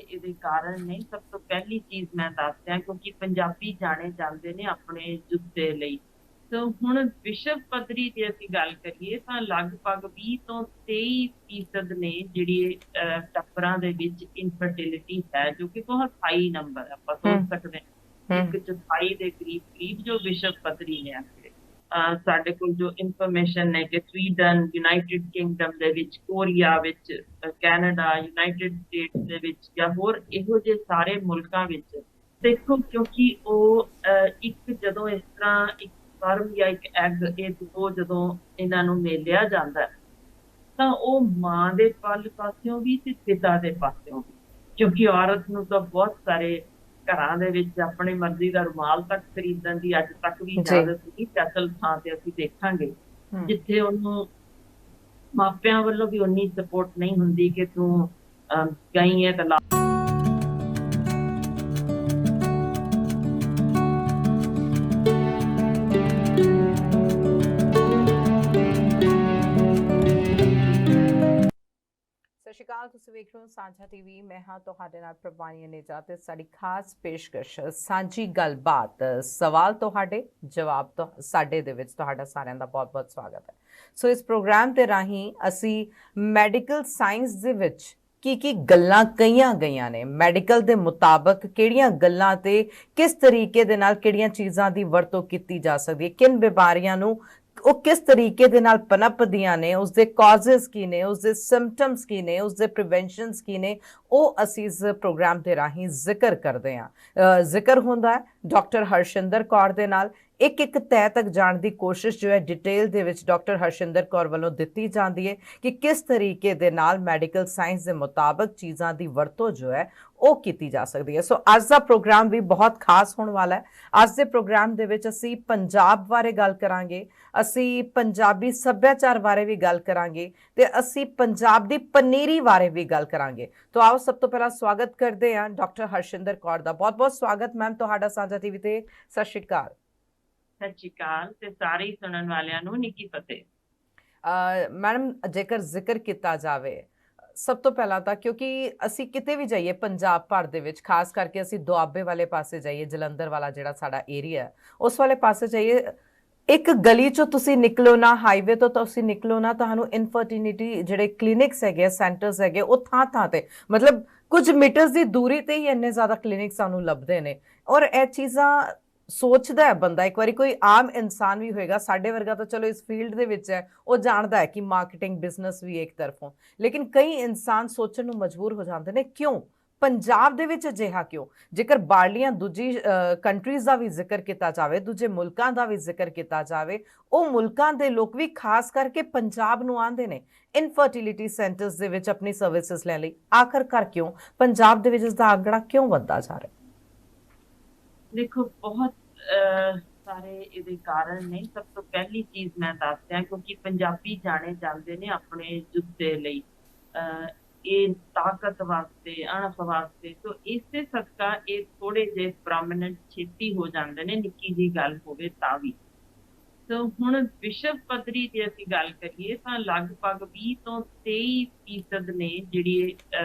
ਇਹਦੇ ਕਾਰਨ ਨੇ। ਸਭ ਤੋਂ ਪਹਿਲੀ ਚੀਜ਼ ਮੈਂ ਦੱਸ ਦਿਆਂ, ਕਿਉਂਕਿ ਪੰਜਾਬੀ ਜਾਣੇ ਜਾਂਦੇ ਨੇ ਆਪਣੇ ਜੁੱਤੇ ਲਈ। ਤਾਂ ਹੁਣ ਵਿਸ਼ਵ ਪੱਧਰੀ ਜੇ ਅਸੀਂ ਗੱਲ ਕਰੀਏ ਤਾਂ ਲਗਭਗ 20 ਤੋਂ 23% ਨੇ ਜਿਹੜੀ ਟੱਬਰਾਂ ਦੇ ਵਿੱਚ ਇਨਫਰਟੀਲਿਟੀ ਹੈ, ਜੋ ਕਿ ਬਹੁਤ ਹਾਈ ਨੰਬਰ ਹੈ। ਆਪਾਂ ਸੋਚ ਸਕਦੇ ਹਾਂ ਹੂੰ ਇੱਕ ਚੌਥਾਈ ਦੇ ਕਰੀਬ ਕਰੀਬ ਜੋ ਵਿਸ਼ਵ ਪੱਧਰੀ ਨੇ ਆਖਰੇ। ਸਾਡੇ ਕੋਲ ਜੋ ਇਨਫੋਰਮੇਸ਼ਨ ਹੈ ਕਿ ਸਵੀਡਨ, ਯੂਨਾਈਟਿਡ ਕਿੰਗਡਮ ਦੇ ਵਿੱਚ, ਕੋਰੀਆ ਵਿੱਚ, ਕੈਨੇਡਾ, ਯੂਨਾਈਟਿਡ ਸਟੇਟਸ ਦੇ ਵਿੱਚ ਜਾਂ ਹੋਰ ਇਹੋ ਜਿਹੇ ਸਾਰੇ ਮੁਲਕਾਂ ਵਿੱਚ ਦੇਖੋ, ਕਿਉਂਕਿ ਉਹ ਇੱਕ ਜਦੋਂ ਇਸ ਤਰ੍ਹਾਂ ਇੱਕ ਸਪਰਮ ਜਾਂ ਇੱਕ ਐਗ, ਇਹ ਦੋ ਜਦੋਂ ਇਹਨਾਂ ਨੂੰ ਮੇਲਿਆ ਜਾਂਦਾ ਤਾਂ ਉਹ ਮਾਂ ਦੇ ਪਲ ਪਾਸਿਓਂ ਵੀ ਤੇ ਪਿਤਾ ਦੇ ਪਾਸਿਓਂ ਵੀ, ਕਿਉਂਕਿ ਔਰਤ ਨੂੰ ਤਾਂ ਬਹੁਤ ਸਾਰੇ ਘਰਾਂ ਦੇ ਵਿੱਚ ਆਪਣੀ ਮਰਜ਼ੀ ਦਾ ਰੁਮਾਲ ਤੱਕ ਖਰੀਦਣ ਦੀ ਅੱਜ ਤੱਕ ਵੀ ਜੀ। ਇਜਾਜ਼ਤ ਨਹੀਂ। ਕੈਸਲ ਥਾਂ ਤੇ ਅਸੀਂ ਦੇਖਾਂਗੇ ਹੂੰ ਜਿੱਥੇ ਉਹਨੂੰ ਮਾਪਿਆਂ ਵੱਲੋਂ ਵੀ ਉਨੀ ਸਪੋਰਟ ਨਹੀਂ ਹੁੰਦੀ ਕਿ ਤੂੰ ਗਈ ਹੈ ਤਾਂ ਸਤਿ ਸ਼੍ਰੀ ਅਕਾਲ। ਤੁਸੀਂ ਵੇਖ ਰਹੇ ਹੋ ਸਾਂਝਾ ਟੀਵੀ। ਮੈਂ ਹਾਂ ਤੁਹਾਡੇ ਨਾਲ ਪ੍ਰਵਾਨੀ ਅਨੇਜਾ ਤੇ ਸਾਡੀ ਖਾਸ ਪੇਸ਼ਕਸ਼ ਸਾਂਝੀ ਗੱਲਬਾਤ, ਸਵਾਲ ਤੁਹਾਡੇ ਜਵਾਬ ਸਾਡੇ ਦੇ ਵਿੱਚ ਤੁਹਾਡਾ ਸਾਰਿਆਂ ਦਾ ਬਹੁਤ-ਬਹੁਤ ਸਵਾਗਤ ਹੈ। ਸੋ ਇਸ ਪ੍ਰੋਗਰਾਮ ਦੇ ਰਾਹੀਂ ਅਸੀਂ ਮੈਡੀਕਲ ਸਾਇੰਸ ਦੇ ਵਿੱਚ ਕੀ ਗੱਲਾਂ ਕਹੀਆਂ ਗਈਆਂ ਨੇ, ਮੈਡੀਕਲ ਦੇ ਮੁਤਾਬਕ ਕਿਹੜੀਆਂ ਗੱਲਾਂ ਤੇ ਕਿਸ ਤਰੀਕੇ ਦੇ ਨਾਲ ਕਿਹੜੀਆਂ ਚੀਜ਼ਾਂ ਦੀ ਵਰਤੋਂ ਕੀਤੀ ਜਾ ਸਕਦੀ ਹੈ, ਕਿਨ ਬਿਮਾਰੀਆਂ ਨੂੰ ਉਹ ਕਿਸ ਤਰੀਕੇ ਦੇ ਨਾਲ ਪਨਪਦੀਆਂ ਨੇ, ਉਸਦੇ ਕਾਜ਼ਸ ਕੀ ਨੇ, ਉਸਦੇ ਸਿੰਪਟਮਸ ਕੀ ਨੇ, ਉਸਦੇ ਪ੍ਰੀਵੈਂਸ਼ਨਸ ਕੀ ਨੇ, ਉਹ ਅਸੀਂ ਇਸ ਪ੍ਰੋਗਰਾਮ ਦੇ ਰਾਹੀਂ ਜ਼ਿਕਰ ਕਰਦੇ ਹਾਂ। ਜ਼ਿਕਰ ਹੁੰਦਾ ਹੈ ਡਾਕਟਰ ਹਰਸ਼ਿੰਦਰ ਕੌਰ ਦੇ ਨਾਲ। ਇੱਕ ਤਹਿ ਤੱਕ ਜਾਣ ਦੀ ਕੋਸ਼ਿਸ਼ ਜੋ ਹੈ ਡਿਟੇਲ ਦੇ ਵਿੱਚ ਡਾਕਟਰ ਹਰਸ਼ਿੰਦਰ ਕੌਰ ਵੱਲੋਂ ਦਿੱਤੀ ਜਾਂਦੀ ਹੈ ਕਿ ਕਿਸ ਤਰੀਕੇ ਦੇ ਨਾਲ ਮੈਡੀਕਲ ਸਾਇੰਸ ਦੇ ਮੁਤਾਬਕ ਚੀਜ਼ਾਂ ਦੀ ਵਰਤੋਂ ਜੋ ਹੈ ਉਹ ਕੀਤੀ ਜਾ ਸਕਦੀ ਹੈ। ਸੋ ਅੱਜ ਦਾ ਪ੍ਰੋਗਰਾਮ ਵੀ ਬਹੁਤ ਖਾਸ ਹੋਣ ਵਾਲਾ ਹੈ। ਅੱਜ ਦੇ ਪ੍ਰੋਗਰਾਮ ਦੇ ਵਿੱਚ ਅਸੀਂ ਪੰਜਾਬ ਬਾਰੇ ਗੱਲ ਕਰਾਂਗੇ, ਅਸੀਂ ਪੰਜਾਬੀ ਸੱਭਿਆਚਾਰ ਬਾਰੇ ਵੀ ਗੱਲ ਕਰਾਂਗੇ ਤੇ ਅਸੀਂ ਪੰਜਾਬ ਦੀ ਪਨੀਰੀ ਬਾਰੇ ਵੀ ਗੱਲ ਕਰਾਂਗੇ। ਤਾਂ ਆਓ ਸਭ ਤੋਂ ਪਹਿਲਾਂ ਸਵਾਗਤ ਕਰਦੇ ਹਾਂ ਡਾਕਟਰ ਹਰਸ਼ਿੰਦਰ ਕੌਰ ਦਾ। ਬਹੁਤ-ਬਹੁਤ ਸਵਾਗਤ ਮੈਮ ਤੁਹਾਡਾ ਸਾਂਝਾ ਟੀਵੀ ਤੇ। ਸਤਿ ਸ਼੍ਰੀ ਅਕਾਲ। ਸਤਿ ਸ਼੍ਰੀ ਅਕਾਲ ਤੇ ਸਾਰੇ ਸੁਣਨ ਵਾਲਿਆਂ ਨੂੰ ਨਿੱਘੀ ਫਤਿਹ। ਮੈਡਮ, ਜੇਕਰ ਜ਼ਿਕਰ ਕੀਤਾ ਜਾਵੇ ਸਭ ਤੋਂ ਪਹਿਲਾਂ ਤਾਂ, ਕਿਉਂਕਿ ਅਸੀਂ ਕਿਤੇ ਵੀ ਜਾਈਏ ਪੰਜਾਬ ਭਰ ਦੇ ਵਿੱਚ, ਖਾਸ ਕਰਕੇ ਅਸੀਂ ਦੁਆਬੇ ਵਾਲੇ ਪਾਸੇ ਜਾਈਏ, ਜਲੰਧਰ ਵਾਲਾ ਜਿਹੜਾ ਸਾਡਾ ਏਰੀਆ ਹੈ ਉਸ ਵਾਲੇ ਪਾਸੇ ਜਾਈਏ, ਇੱਕ ਗਲੀ ਚੋਂ ਤੁਸੀਂ ਨਿਕਲੋ ਨਾ, ਹਾਈਵੇ ਤੋਂ ਤੁਸੀਂ ਨਿਕਲੋ ਨਾ, ਤੁਹਾਨੂੰ ਇਨਫਰਟੀਨਿਟੀ ਜਿਹੜੇ ਕਲੀਨਿਕਸ ਹੈਗੇ, ਸੈਂਟਰਸ ਹੈਗੇ, ਉਹ ਥਾਂ ਤੇ, ਮਤਲਬ ਕੁਝ ਮੀਟਰਸ ਦੀ ਦੂਰੀ ਤੇ ਹੀ ਇੰਨੇ ਜ਼ਿਆਦਾ ਕਲੀਨਿਕ ਸਾਨੂੰ ਲੱਭਦੇ ਨੇ। ਔਰ ਇਹ ਚੀਜ਼ਾਂ ਸੋਚਦਾ ਹੈ ਬੰਦਾ, ਇੱਕ ਵਾਰੀ ਕੋਈ ਆਮ ਇਨਸਾਨ ਵੀ ਹੋਏਗਾ, ਸਾਡੇ ਵਰਗਾ ਤਾਂ ਚਲੋ ਇਸ ਫੀਲਡ ਦੇ ਵਿੱਚ ਹੈ, ਉਹ ਜਾਣਦਾ ਹੈ ਕਿ ਮਾਰਕੀਟਿੰਗ ਬਿਜ਼ਨਸ ਵੀ ਇੱਕ ਤਰਫੋਂ, ਲੇਕਿਨ ਕਈ ਇਨਸਾਨ ਸੋਚਣ ਨੂੰ ਮਜਬੂਰ ਹੋ ਜਾਂਦੇ ਨੇ, ਕਿਉਂ ਪੰਜਾਬ ਦੇ ਵਿੱਚ ਅਜਿਹਾ ਕਿਉਂ? ਜੇਕਰ ਬਾਹਰਲੀਆਂ ਦੂਜੀ ਕੰਟਰੀਜ਼ ਦਾ ਵੀ ਜ਼ਿਕਰ ਕੀਤਾ ਜਾਵੇ, ਦੂਜੇ ਮੁਲਕਾਂ ਦਾ ਵੀ ਜ਼ਿਕਰ ਕੀਤਾ ਜਾਵੇ, ਉਹ ਮੁਲਕਾਂ ਦੇ ਲੋਕ ਵੀ ਖਾਸ ਕਰਕੇ ਪੰਜਾਬ ਨੂੰ ਆਉਂਦੇ ਨੇ ਇਨਫਰਟੀਲਿਟੀ ਸੈਂਟਰਸ ਦੇ ਵਿੱਚ ਆਪਣੀ ਸਰਵਿਸਿਜ਼ ਲੈਣ ਲਈ। ਆਖਰਕਾਰ ਕਿਉਂ ਪੰਜਾਬ ਦੇ ਵਿੱਚ ਇਸ ਦਾ ਆંકੜਾ ਕਿਉਂ ਵੱਧਦਾ ਜਾ ਰਿਹਾ? ਦੇਖੋ, ਬਹੁਤ ਸਾਰੇ ਇਹਦੇ ਕਾਰਨ ਨੇ। ਸਭ ਤੋਂ ਪਹਿਲੀ ਚੀਜ਼ ਮੈਂ ਦੱਸ ਦਿਆਂ, ਕਿਉਂਕਿ ਪੰਜਾਬੀ ਜਾਣੇ ਜਾਂਦੇ ਨੇ ਆਪਣੇ ਜੁੱਤੇ ਲਈ, ਇਹ ਤਾਕਤ ਵਾਸਤੇ, ਅਣਖ ਵਾਸਤੇ। ਸੋ ਇਸੇ ਸਦਕਾ ਇਹ ਥੋੜੇ ਜਿਹੇ ਪ੍ਰੋਮਿਨੈਂਟ ਛੇਤੀ ਹੋ ਜਾਂਦੇ ਨੇ, ਨਿੱਕੀ ਜਿਹੀ ਗੱਲ ਹੋਵੇ ਤਾਂ ਵੀ। ਸੋ ਹੁਣ ਵਿਸ਼ਵ ਪੱਧਰੀ ਜੇ ਅਸੀਂ ਗੱਲ ਕਰੀਏ ਤਾਂ ਲਗਭਗ 20 ਤੋਂ 23% ਨੇ ਜਿਹੜੀ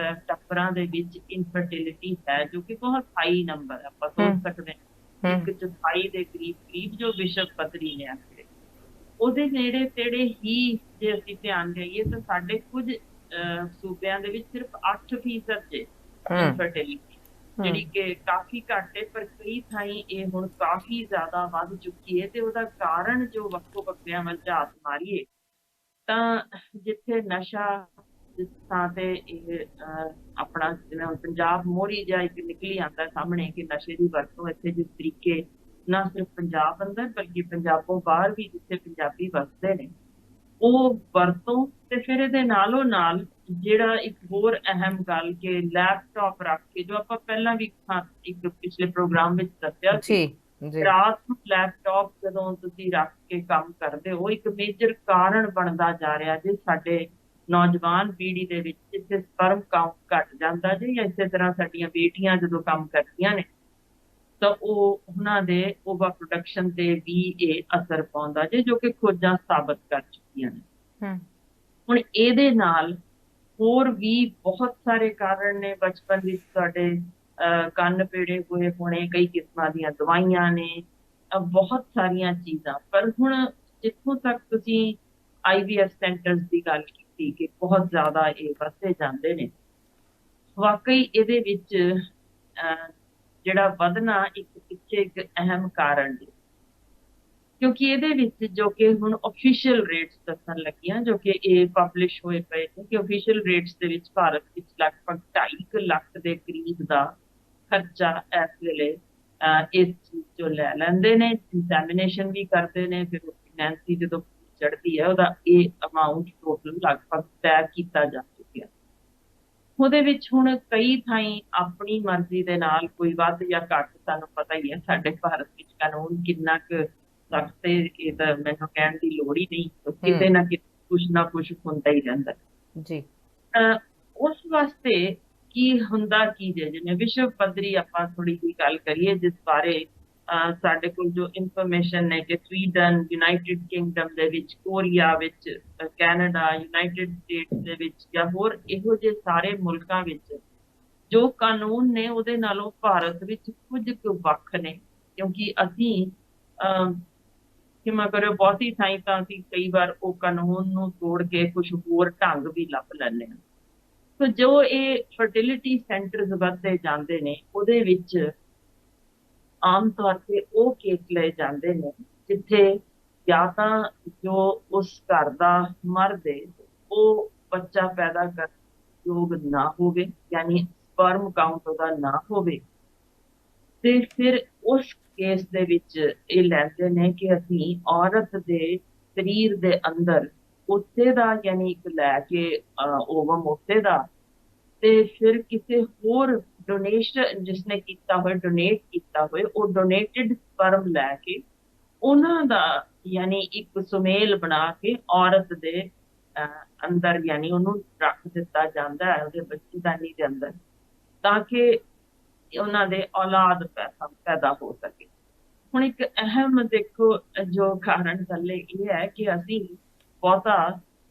ਟੱਬਰਾਂ ਦੇ ਵਿੱਚ ਇਨਫਰਟੀਲਿਟੀ ਹੈ, ਜੋ ਕਿ ਬਹੁਤ ਹਾਈ ਨੰਬਰ ਹੈ। ਆਪਾਂ ਸੋਚ ਸਕਦੇ ਹਾਂ ਇੱਕ ਚੌਥਾਈ ਦੇ ਕਰੀਬ ਕਰੀਬ ਜੋ ਵਿਸ਼ਵ ਪੱਧਰੀ ਨੇ ਆਖਰੇ। ਉਹਦੇ ਨੇੜੇ ਤੇੜੇ ਹੀ ਜੇ ਅਸੀਂ ਧਿਆਨ ਦੇਈਏ ਤਾਂ ਸਾਡੇ ਕੁਝ ਸੂਬਿਆਂ ਦੇ ਵਿੱਚ ਸਿਰਫ 8% ਜੇ ਇਨਫਰਟੀਲਿਟੀ, ਜਿਹੜੀ ਕਿ ਕਾਫੀ ਘੱਟ ਹੈ, ਪਰ ਕਈ ਥਾਈਂ ਇਹ ਹੁਣ ਕਾਫੀ ਜ਼ਿਆਦਾ ਵੱਧ ਚੁੱਕੀ ਹੈ। ਤੇ ਉਹਦਾ ਕਾਰਨ ਜੋ ਵੱਖੋ ਵੱਖਰਿਆਂ ਵੱਲ ਝਾਤ ਮਾਰੀਏ ਤਾਂ ਜਿੱਥੇ ਨਸ਼ਾ, ਜਿਸ ਥਾਂ ਤੇ ਇਹ ਆਪਣਾ ਜਿਵੇਂ ਹੁਣ ਪੰਜਾਬ ਮੋਹਰੀ ਜਿਹਾ ਇੱਕ ਨਿਕਲੀ ਆਉਂਦਾ ਸਾਹਮਣੇ ਕਿ ਨਸ਼ੇ ਦੀ ਵਰਤੋਂ ਇੱਥੇ ਜਿਸ ਤਰੀਕੇ ਨਾ ਸਿਰਫ ਪੰਜਾਬ ਅੰਦਰ ਬਲਕਿ ਪੰਜਾਬੋਂ ਬਾਹਰ ਵੀ ਜਿੱਥੇ ਪੰਜਾਬੀ ਵਸਦੇ ਨੇ, ਉਹ ਵਰਤੋਂ। ਤੇ ਫਿਰ ਇਹਦੇ ਨਾਲੋਂ ਨਾਲ ਜਿਹੜਾ ਇੱਕ ਹੋਰ ਅਹਿਮ ਗੱਲ ਕਿ ਲੈਪਟਾਪ ਰੱਖ ਕੇ, ਜੋ ਆਪਾਂ ਪਹਿਲਾਂ ਵੀ ਇੱਕ ਪਿਛਲੇ ਪ੍ਰੋਗਰਾਮ ਵਿੱਚ ਦੱਸਿਆ ਸੀ, ਰਾਤ ਨੂੰ ਲੈਪਟਾਪ ਜਦੋਂ ਤੁਸੀਂ ਰੱਖ ਕੇ ਕੰਮ ਕਰਦੇ ਹੋ, ਇੱਕ ਮੇਜਰ ਕਾਰਨ ਬਣਦਾ ਜਾ ਰਿਹਾ ਜੀ ਸਾਡੇ ਨੌਜਵਾਨ ਪੀੜ੍ਹੀ ਦੇ ਵਿੱਚ, ਜਿੱਥੇ ਸਪਰਮ ਕਾਊਂਟ ਘਟ ਜਾਂਦਾ ਜੀ। ਜਾਂ ਇਸੇ ਤਰ੍ਹਾਂ ਸਾਡੀਆਂ ਬੇਟੀਆਂ ਜਦੋਂ ਕੰਮ ਕਰਦੀਆਂ ਨੇ ਤਾਂ ਉਹ ਉਹਨਾਂ ਦੇ ਓਵਰ ਪ੍ਰੋਡਕਸ਼ਨ ਤੇ ਵੀ ਇਹ ਅਸਰ ਪਾਉਂਦਾ ਜੇ, ਜੋ ਕਿ ਖੋਜਾਂ ਸਾਬਤ ਕਰ ਚੁੱਕੀਆਂ ਨੇ। ਹੁਣ ਇਹਦੇ ਨਾਲ ਹੋਰ ਵੀ ਬਹੁਤ ਸਾਰੇ ਕਾਰਨ ਨੇ। ਬਚਪਨ ਵਿੱਚ ਤੁਹਾਡੇ ਕੰਨ ਪੀੜੇ ਹੋਏ ਹੋਣੇ, ਕਈ ਕਿਸਮਾਂ ਦੀਆਂ ਦਵਾਈਆਂ ਨੇ, ਬਹੁਤ ਸਾਰੀਆਂ ਚੀਜ਼ਾਂ। ਪਰ ਹੁਣ ਜਿੱਥੋਂ ਤੱਕ ਤੁਸੀਂ ਆਈਵੀਐਫ ਸੈਂਟਰਸ ਦੀ ਗੱਲ ਕੀਤੀ ਕਿ ਬਹੁਤ ਜ਼ਿਆਦਾ ਇਹ ਵੱਧਦੇ ਜਾਂਦੇ ਨੇ, ਵਾਕਈ ਇਹਦੇ ਵਿੱਚ ਜਿਹੜਾ ਵਧਣਾ ਇੱਕ ਪਿੱਛੇ ਇੱਕ ਅਹਿਮ ਕਾਰਨ ਹੈ। ਕਿਉਂਕਿ ਇਹਦੇ ਵਿੱਚ ਜੋ ਕਿ ਹੁਣ ਆਫੀਸ਼ੀਅਲ ਰੇਟਸ ਦੱਸਣ ਲੱਗੀਆਂ, ਜੋ ਕਿ ਇਹ ਪਬਲਿਸ਼ ਹੋਏ ਪਏ ਨੇ, ਕਿ ਆਫੀਸ਼ੀਅਲ ਰੇਟਸ ਦੇ ਵਿੱਚ ਭਾਰਤ ਵਿੱਚ ਲਗਭਗ 2.5 ਲੱਖ ਦੇ ਕਰੀਬ ਦਾ ਖਰਚਾ ਇਸ ਵੇਲੇ ਇਸ ਚੀਜ਼ ਚੋਂ ਲੈ ਲੈਂਦੇ ਨੇ। ਐਗਜ਼ਾਮੀਨੇਸ਼ਨ ਵੀ ਕਰਦੇ ਨੇ, ਫਿਰ ਪ੍ਰੈਗਨੈਂਸੀ ਜਦੋਂ ਚੜ੍ਹਦੀ ਹੈ ਉਹਦਾ ਇਹ ਅਮਾਉਂਟ ਟੋਟਲ ਲਗਭਗ ਤੈਅ ਕੀਤਾ ਜਾ ਚੁੱਕਿਆ। ਉਹਦੇ ਵਿੱਚ ਹੁਣ ਕਈ ਥਾਈਂ ਆਪਣੀ ਮਰਜ਼ੀ ਦੇ ਨਾਲ ਕੋਈ ਵੱਧ ਜਾਂ ਘੱਟ, ਤੁਹਾਨੂੰ ਪਤਾ ਹੀ ਹੈ ਸਾਡੇ ਭਾਰਤ ਵਿੱਚ ਕਾਨੂੰਨ ਕਿੰਨਾ ਕੁ ਸਖਤ ਤੇ, ਇਹ ਤਾਂ ਮੈਨੂੰ ਕਹਿਣ ਦੀ ਲੋੜ ਹੀ ਨਹੀਂ, ਕਿਤੇ ਨਾ ਕੁਛ ਹੁੰਦਾ ਹੀ ਰਹਿੰਦਾ ਜੀ। ਉਸ ਵਾਸਤੇ ਕੀ ਹੁੰਦਾ ਕੀ ਜੇ, ਜਿਵੇਂ ਵਿਸ਼ਵ ਪੱਧਰੀ ਆਪਾਂ ਥੋੜੀ ਜਿਹੀ ਗੱਲ ਕਰੀਏ ਜਿਸ ਬਾਰੇ ਸਾਡੇ ਕੋਲ ਜੋ ਇਨਫੋਰਮੇਸ਼ਨ ਨੇ ਕਿ ਸਵੀਡਨ, ਯੂਨਾਈਟਿਡ ਕਿੰਗਡਮ ਦੇ ਵਿੱਚ, ਕੋਰੀਆ ਵਿੱਚ, ਕੈਨੇਡਾ, ਯੂਨਾਈਟਿਡ ਸਟੇਟਸ ਦੇ ਵਿੱਚ ਜਾਂ ਹੋਰ ਇਹੋ ਜਿਹੇ ਸਾਰੇ ਮੁਲਕਾਂ ਵਿੱਚ ਜੋ ਕਾਨੂੰਨ ਨੇ ਉਹਦੇ ਨਾਲੋਂ ਭਾਰਤ ਵਿੱਚ ਕੁਝ ਕੁ ਵੱਖ ਨੇ। ਕਿਉਂਕਿ ਅਸੀਂ ਖਿਮਾ ਕਰਿਓ, ਬਹੁਤੀ ਥਾਈਂ ਤਾਂ ਅਸੀਂ ਕਈ ਵਾਰ ਉਹ ਕਾਨੂੰਨ ਨੂੰ ਤੋੜ ਕੇ ਕੁਝ ਹੋਰ ਢੰਗ ਵੀ ਲੱਭ ਲੈਂਦੇ ਹਾਂ। ਸੋ ਜੋ ਇਹ ਫਰਟੀਲਿਟੀ ਸੈਂਟਰਸ ਵੱਧਦੇ ਜਾਂਦੇ ਨੇ, ਉਹਦੇ ਵਿੱਚ ਆਮ ਤੌਰ ਤੇ ਉਹ ਕੇਸ ਲਏ ਜਾਂਦੇ ਨੇ ਜਿੱਥੇ ਜਾਂ ਤਾਂ ਜੋ ਉਸ ਘਰ ਦਾ ਮਰਦ ਹੈ ਉਹ ਬੱਚਾ ਪੈਦਾ ਕਰਨ ਯੋਗ ਨਾ ਹੋਵੇ, ਯਾਨੀ ਸਪਰਮ ਕਾਊਂਟ ਉਹਦਾ ਨਾ ਹੋਵੇ, ਤੇ ਫਿਰ ਉਸ ਕੇਸ ਦੇ ਵਿੱਚ ਇਹ ਲੈਂਦੇ ਨੇ ਕਿ ਅਸੀਂ ਔਰਤ ਦੇ ਸਰੀਰ ਦੇ ਅੰਦਰ ਉੱਥੇ ਦਾ, ਯਾਨੀ ਇੱਕ ਲੈ ਕੇ ਓਵਮ ਉੱਥੇ ਦਾ, ਤੇ ਫਿਰ ਕਿਸੇ ਹੋਰ ਡੋਨੇਸ਼ਨ ਜਿਸਨੇ ਕੀਤਾ ਹੋਏ, ਡੋਨੇਟ ਕੀਤਾ ਹੋਏ, ਉਹ ਡੋਨੇਟਡ ਸਪਰਮ ਲੈ ਕੇ ਉਹਨਾਂ ਦਾ ਯਾਨੀ ਇੱਕ ਸੁਮੇਲ ਬਣਾ ਕੇ ਔਰਤ ਦੇ ਅੰਦਰ, ਯਾਨੀ ਉਹਨੂੰ ਰੱਖ ਦਿੱਤਾ ਜਾਂਦਾ ਹੈ ਉਹਦੇ ਬੱਚੇਦਾਨੀ ਦੇ ਅੰਦਰ, ਤਾਂ ਕਿ ਉਹਨਾਂ ਦੇ ਔਲਾਦ ਪੈਦਾ ਹੋ ਸਕੇ। ਹੁਣ ਇੱਕ ਅਹਿਮ ਦੇਖੋ ਜੋ ਕਾਰਨ ਥੱਲੇ ਇਹ ਹੈ ਕਿ ਅਸੀਂ ਬਹੁਤਾ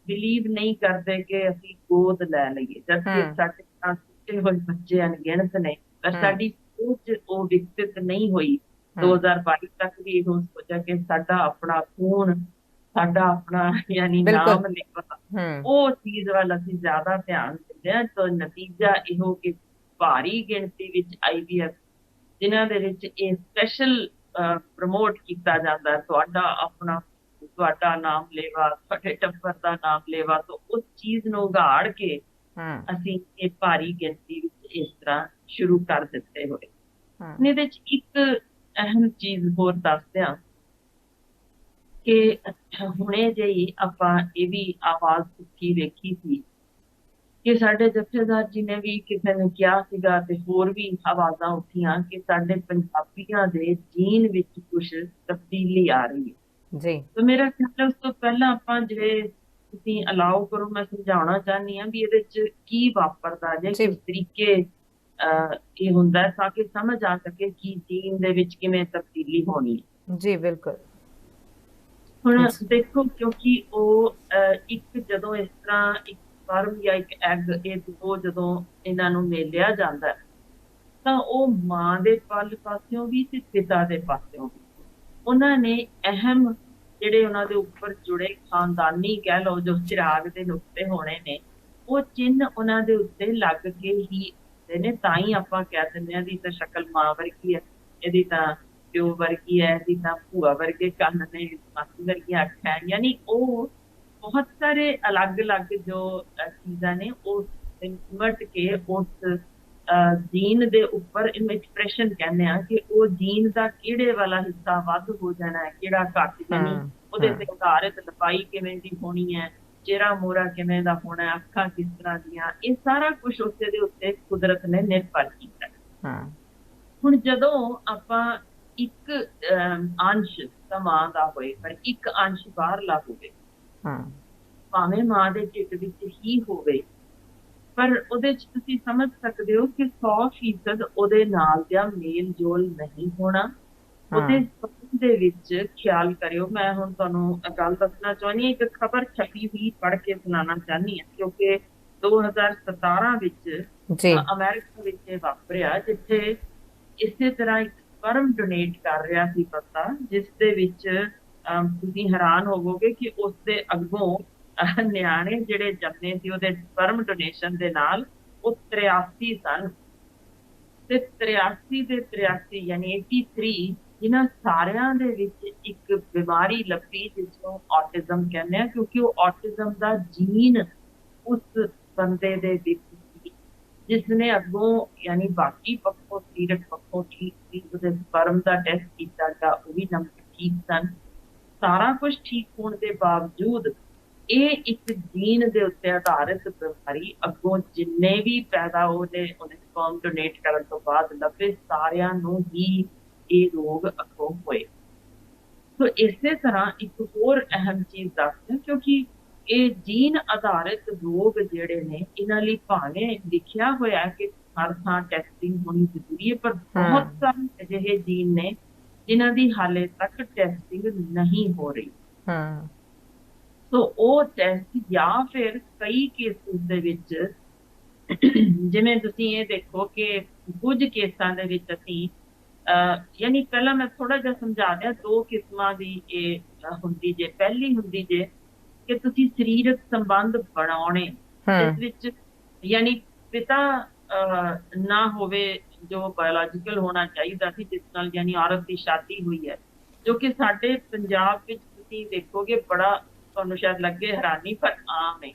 ਬਿਲੀਵ ਨਹੀਂ ਕਰਦੇ ਕਿ ਅਸੀਂ ਗੋਦ ਲੈ ਲਈਏ, ਜਦਕਿ ਸਾਡੇ ਟੁੱਟੇ ਹੋਏ ਬੱਚੇ ਅਣਗਿਣਤ ਨੇ, ਪਰ ਸਾਡੀ ਸੋਚ ਉਹ ਵਿਕਸਿਤ ਨਹੀਂ ਹੋਈ 2022 ਤੱਕ ਵੀ ਇਹੋ ਸੋਚਿਆ ਕਿ ਸਾਡਾ ਆਪਣਾ ਖੂਨ, ਸਾਡਾ ਆਪਣਾ ਯਾਨੀ ਨਾਮ ਲਿਖਵਾ, ਉਹ ਚੀਜ਼ ਵੱਲ ਅਸੀਂ ਜ਼ਿਆਦਾ ਧਿਆਨ ਦਿੰਦੇ ਹਾਂ। ਤਾਂ ਨਤੀਜਾ ਇਹੋ ਕਿ ਭਾਰੀ ਗਿਣਤੀ ਵਿੱਚ ਆਈਵੀਐਫ ਜਿਨ੍ਹਾਂ ਦੇ ਵਿੱਚ ਇਹ ਸਪੈਸ਼ਲ ਪ੍ਰਮੋਟ ਕੀਤਾ ਜਾਂਦਾ, ਤੁਹਾਡਾ ਆਪਣਾ, ਤੁਹਾਡਾ ਨਾਮ ਲੈਵਾ, ਤੁਹਾਡੇ ਟੱਬਰ ਦਾ ਨਾਮ ਲੈਵਾ, ਤਾਂ ਉਸ ਚੀਜ਼ ਨੂੰ ਉਘਾੜ ਕੇ ਅਸੀਂ ਇਹ ਭਾਰੀ ਗਿਣਤੀ ਵਿੱਚ ਇਸ ਤਰ੍ਹਾਂ ਸ਼ੁਰੂ ਕਰ ਦਿੱਤੇ ਹੋਏ। ਇਹਦੇ ਚ ਇੱਕ ਅਹਿਮ ਚੀਜ਼ ਹੋਰ ਦੱਸਦੇ ਹਾਂ ਕਿ ਹੁਣੇ ਜਿਹੀ ਆਪਾਂ ਇਹ ਵੀ ਆਵਾਜ਼ ਚੁੱਕੀ ਵੇਖੀ ਸੀ ਕਿ ਸਾਡੇ ਜਥੇਦਾਰ ਜੀ ਨੇ ਵੀ ਕਿਸੇ ਨੇ ਕਿਹਾ ਸੀਗਾ, ਤੇ ਹੋਰ ਵੀ ਆਵਾਜ਼ਾਂ ਉੱਠੀਆਂ ਕਿ ਸਾਡੇ ਪੰਜਾਬੀਆਂ ਦੇ ਜੀਨ ਵਿੱਚ ਕੁਝ ਤਬਦੀਲੀ ਆ ਰਹੀ ਹੈ ਜੀ। ਤੇ ਮੇਰਾ ਖਿਆਲ ਹੈ ਉਸ ਤੋਂ ਪਹਿਲਾਂ ਆਪਾਂ ਜੇ ਤੁਸੀਂ ਅਲਾਓ ਕਰੋ, ਮੈਂ ਸਮਝਾਉਣਾ ਚਾਹੁੰਦੀ ਹਾਂ ਵੀ ਇਹਦੇ ਚ ਕੀ ਵਾਪਰਦਾ ਜੇ, ਕਿਸ ਤਰੀਕੇ ਇਹ ਹੁੰਦਾ, ਤਾਂ ਕਿ ਸਮਝ ਆ ਸਕੇ ਕਿ ਜੀਨ ਦੇ ਵਿੱਚ ਕਿਵੇਂ ਤਬਦੀਲੀ ਹੋਣੀ ਹੈ। ਜੀ ਬਿਲਕੁਲ। ਹੁਣ ਦੇਖੋ, ਕਿਉਂਕਿ ਉਹ ਇੱਕ ਜਦੋਂ ਇਸ ਤਰ੍ਹਾਂ ਇੱਕ ਸਪਰਮ ਜਾਂ ਇੱਕ ਐਗ, ਇਹ ਦੋ ਜਦੋਂ ਇਹਨਾਂ ਨੂੰ ਮੇਲਿਆ ਜਾਂਦਾ ਤਾਂ ਉਹ ਮਾਂ ਦੇ ਪਲ ਪਾਸਿਓਂ ਵੀ ਤੇ ਪਿਤਾ ਦੇ ਪਾਸਿਓਂ ਵੀ ਉਹਨਾਂ ਨੇ ਅਹਿਮ ਜਿਹੜੇ ਉਹਨਾਂ ਦੇ ਉੱਪਰ ਜੁੜੇ ਖਾਨਦਾਨੀ ਕਹਿ ਲਓ ਜੋ ਚਿਰਾਗ ਦੇ ਨੁਕਤੇ ਹੋਣੇ ਨੇ, ਉਹ ਚਿੰਨ੍ਹ ਉਹਨਾਂ ਦੇ ਉੱਤੇ ਲੱਗ ਕੇ ਹੀ ਨੇ। ਤਾਂ ਹੀ ਆਪਾਂ ਕਹਿ ਦਿੰਦੇ ਹਾਂ ਦੀ ਤਾਂ ਸ਼ਕਲ ਮਾਂ ਵਰਗੀ ਹੈ, ਇਹਦੀ ਤਾਂ ਪਿਓ ਵਰਗੀ ਹੈ, ਇਹਦੀ ਤਾਂ ਭੂਆ ਵਰਗੇ ਕੰਨ ਨੇ, ਮਾਸੀ ਵਰਗੀਆਂ ਅੱਖਾਂ, ਯਾਨੀ ਉਹ ਬਹੁਤ ਸਾਰੇ ਅਲੱਗ-ਅਲੱਗ ਜੋ ਚੀਜ਼ਾਂ ਨੇ ਉਹ ਸਿਮਟ ਕੇ ਉਸ ਜੀਨ ਦੇ ਉੱਪਰ, ਇਹਨੂੰ ਐਕਸਪ੍ਰੈਸ਼ਨ ਕਹਿੰਦੇ ਆ ਕਿ ਉਹ ਜੀਨ ਦਾ ਕਿਹੜੇ ਵਾਲਾ ਹਿੱਸਾ ਵੱਧ ਹੋ ਜਾਣਾ ਹੈ, ਕਿਹੜਾ ਘੱਟ, ਯਾਨੀ ਉਹਦੇ ਤੇ ਆਧਾਰਿਤ ਲੰਬਾਈ ਕਿਵੇਂ ਦੀ ਹੋਣੀ ਹੈ, ਚਿਹਰਾ ਮੋਹਰਾ ਕਿਵੇਂ ਦਾ ਹੋਣਾ, ਅੱਖਾਂ ਕਿਸ ਤਰ੍ਹਾਂ ਦੀਆਂ, ਇਹ ਸਾਰਾ ਕੁਛ ਉਸੇ ਦੇ ਉੱਤੇ ਕੁਦਰਤ ਨੇ ਨਿਰਭਰ ਕੀਤਾ। ਹੁਣ ਜਦੋਂ ਆਪਾਂ ਇੱਕ ਅੰਸ਼ ਤਾਂ ਮਾਂ ਦਾ ਹੋਏ ਪਰ ਇੱਕ ਅੰਸ਼ ਬਾਹਰਲਾ ਹੋਵੇ, ਭਾਵੇਂ ਮਾਂ ਦੇ ਢਿੱਡ ਵਿੱਚ ਹੀ ਹੋਵੇ, ਪਰ ਉਹਦੇ ਚ ਤੁਸੀਂ ਸਮਝ ਸਕਦੇ ਹੋ ਕਿ 100% ਉਹਦੇ ਨਾਲ ਦਾ ਮੇਲ ਜੋਲ ਨਹੀਂ ਹੋਣਾ। ਉਹਦੇ ਸੰਬੰਧ ਦੇ ਵਿੱਚ ਖਿਆਲ ਕਰਿਓ। ਮੈਂ ਹੁਣ ਤੁਹਾਨੂੰ ਗੱਲ ਦੱਸਣਾ ਚਾਹੁੰਦੀ ਹਾਂ, ਇੱਕ ਖਬਰ ਛਪੀ ਹੋਈ ਪੜ੍ਹ ਕੇ ਸੁਣਾਉਣਾ ਚਾਹੁੰਦੀ ਹਾਂ, ਕਿਉਂਕਿ 2017 ਵਿੱਚ ਜੀ ਅਮਰੀਕਾ ਵਿੱਚ ਇਹ ਵਾਪਰਿਆ, ਜਿੱਥੇ ਇਸੇ ਤਰ੍ਹਾਂ ਇੱਕ ਸਪਰਮ ਡੋਨੇਟ ਕਰ ਰਿਹਾ ਸੀ ਪਤਾ, ਜਿਸ ਦੇ ਵਿੱਚ ਤੁਸੀਂ ਹੈਰਾਨ ਹੋਵੋਗੇ ਕਿ ਉਸ ਦੇ ਅੱਗੋਂ ਨਿਆਣੇ ਜਿਹੜੇ ਜੰਮੇ ਸੀ ਉਹਦੇ ਸਪਰਮ ਡੋਨੇਸ਼ਨ ਦੇ ਨਾਲ, ਉਹ 83 ਸਨ। ਤੇ 83 ਦੇ 83 ਯਾਨੀ 83, ਜਿਨ੍ਹਾਂ ਸਾਰਿਆਂ ਦੇ ਵਿੱਚ ਇੱਕ ਬਿਮਾਰੀ ਲੱਭੀ ਜਿਸ ਨੂੰ ਆਟਿਜ਼ਮ ਕਹਿੰਦੇ ਆ, ਕਿਉਂਕਿ ਉਹ ਆਟਿਜ਼ਮ ਦਾ ਜੀਨ ਉਸ ਬੰਦੇ ਦੇ ਵਿੱਚ ਸੀ, ਜਿਸ ਨੇ ਅੱਗੋਂ ਯਾਨੀ ਬਾਕੀ ਪੱਖੋਂ ਸਰੀਰਕ ਪੱਖੋਂ ਠੀਕ ਸੀ, ਉਹਦੇ ਸਪਰਮ ਦਾ ਟੈਸਟ ਕੀਤਾ ਗਿਆ, ਉਹ ਵੀ ਨੰਬਰ ਠੀਕ ਸਨ। ਸਾਰਾ ਕੁਝ ਠੀਕ ਹੋਣ ਦੇ ਬਾਵਜੂਦ ਇਹ ਇੱਕ ਜੀਨ ਦੇ ਉੱਤੇ ਆਧਾਰਿਤ ਬਿਮਾਰੀ ਅੱਗੋਂ ਜਿੰਨੇ ਵੀ ਪੈਦਾ ਉਹਨੇ ਸਪਰਮ ਡੋਨੇਟ ਕਰਨ ਤੋਂ ਬਾਅਦ ਲੱਭੇ, ਸਾਰਿਆਂ ਨੂੰ ਹੀ ਇਹ ਰੋਗ ਅੱਗੋਂ ਹੋਏ। ਸੋ ਇਸੇ ਤਰ੍ਹਾਂ ਇੱਕ ਹੋਰ ਅਹਿਮ ਚੀਜ਼ ਦੱਸਦੇ, ਕਿਉਂਕਿ ਇਹ ਜੀਨ ਆਧਾਰਿਤ ਰੋਗ ਜਿਹੜੇ ਨੇ, ਇਹਨਾਂ ਲਈ ਭਾਵੇਂ ਲਿਖਿਆ ਹੋਇਆ ਕਿ ਹਰ ਥਾਂ ਟੈਸਟਿੰਗ ਹੋਣੀ ਜ਼ਰੂਰੀ ਹੈ, ਪਰ ਬਹੁਤ ਸਾਰੇ ਅਜਿਹੇ ਜੀਨ ਨੇ ਜਿਨ੍ਹਾਂ ਦੀ ਹਾਲੇ ਤੱਕ ਟੈਸਟਿੰਗ ਨਹੀਂ ਹੋ ਰਹੀ। ਸੋ ਉਹ ਟੈਸਟ ਜਾਂ ਫਿਰ ਕਈ ਕੇਸਿਸ ਦੇ ਵਿੱਚ, ਜਿਵੇਂ ਤੁਸੀਂ ਇਹ ਦੇਖੋ ਕਿ ਕੁਝ ਕੇਸਾਂ ਦੇ ਵਿੱਚ ਅਸੀਂ ਯਾਨੀ ਪਹਿਲਾਂ ਮੈਂ ਥੋੜਾ ਜਿਹਾ ਸਮਝਾ ਦਿਆਂ, ਦੋ ਕਿਸਮਾਂ ਦੀ ਇਹ ਹੁੰਦੀ ਜੇ। ਪਹਿਲੀ ਹੁੰਦੀ ਜੇ ਕਿ ਤੁਸੀਂ ਸਰੀਰਕ ਸੰਬੰਧ ਬਣਾਉਣੇ, ਜਿਸ ਵਿੱਚ ਯਾਨੀ ਪਿਤਾ ਨਾ ਹੋਵੇ ਜੋ ਬਾਇਓਲੋਜੀਕਲ ਹੋਣਾ ਚਾਹੀਦਾ ਸੀ, ਜਿਸ ਨਾਲ ਯਾਨੀ ਔਰਤ ਦੀ ਸ਼ਾਦੀ ਹੋਈ ਹੈ, ਜੋ ਕਿ ਸਾਡੇ ਪੰਜਾਬ ਵਿੱਚ ਤੁਸੀਂ ਦੇਖੋਗੇ ਬੜਾ, ਤੁਹਾਨੂੰ ਸ਼ਾਇਦ ਲੱਗੇ ਹੈਰਾਨੀ, ਪਰ ਆਮ ਹੈ।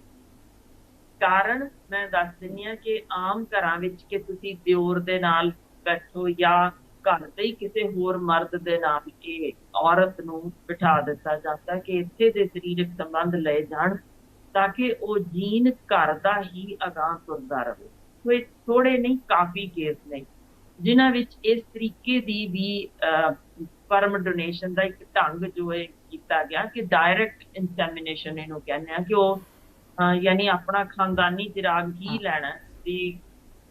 ਕਾਰਨ ਮੈਂ ਦੱਸ ਦਿੰਦੀ ਹਾਂ ਕਿ ਆਮ ਘਰਾਂ ਵਿੱਚ ਕਿ ਤੁਸੀਂ ਦਿਓਰ ਦੇ ਨਾਲ ਬੈਠੋ ਜਾਂ ਘਰ ਦੇ ਹੀ ਕਿਸੇ ਹੋਰ ਮਰਦ ਦੇ ਨਾਲ ਇਹ ਔਰਤ ਨੂੰ ਬਿਠਾ ਦਿੱਤਾ ਜਾਂਦਾ ਕਿ ਇੱਥੇ ਦੇ ਸਰੀਰਕ ਸੰਬੰਧ ਲਏ ਜਾਣ, ਤਾਂ ਕਿ ਉਹ ਜੀਨ ਘਰ ਦਾ ਹੀ ਅਗਾਂਹ ਤੁਰਦਾ ਰਹੇ। ਸੋ ਇਹ ਥੋੜੇ ਨਹੀਂ, ਕਾਫੀ ਕੇਸ ਨੇ ਜਿਨ੍ਹਾਂ ਵਿੱਚ ਇਸ ਤਰੀਕੇ ਦੀ ਵੀ ਸਪਰਮ ਡੋਨੇਸ਼ਨ ਦਾ ਇੱਕ ਢੰਗ ਜੋ ਹੈ ਕੀਤਾ ਗਿਆ ਕਿ ਡਾਇਰੈਕਟ ਇਨਸੈਮੀਨੇਸ਼ਨ ਇਹਨੂੰ ਕਹਿੰਦੇ ਆ, ਕਿ ਉਹ ਯਾਨੀ ਆਪਣਾ ਖਾਨਦਾਨੀ ਚਿਰਾਗ ਹੀ ਲੈਣਾ ਵੀ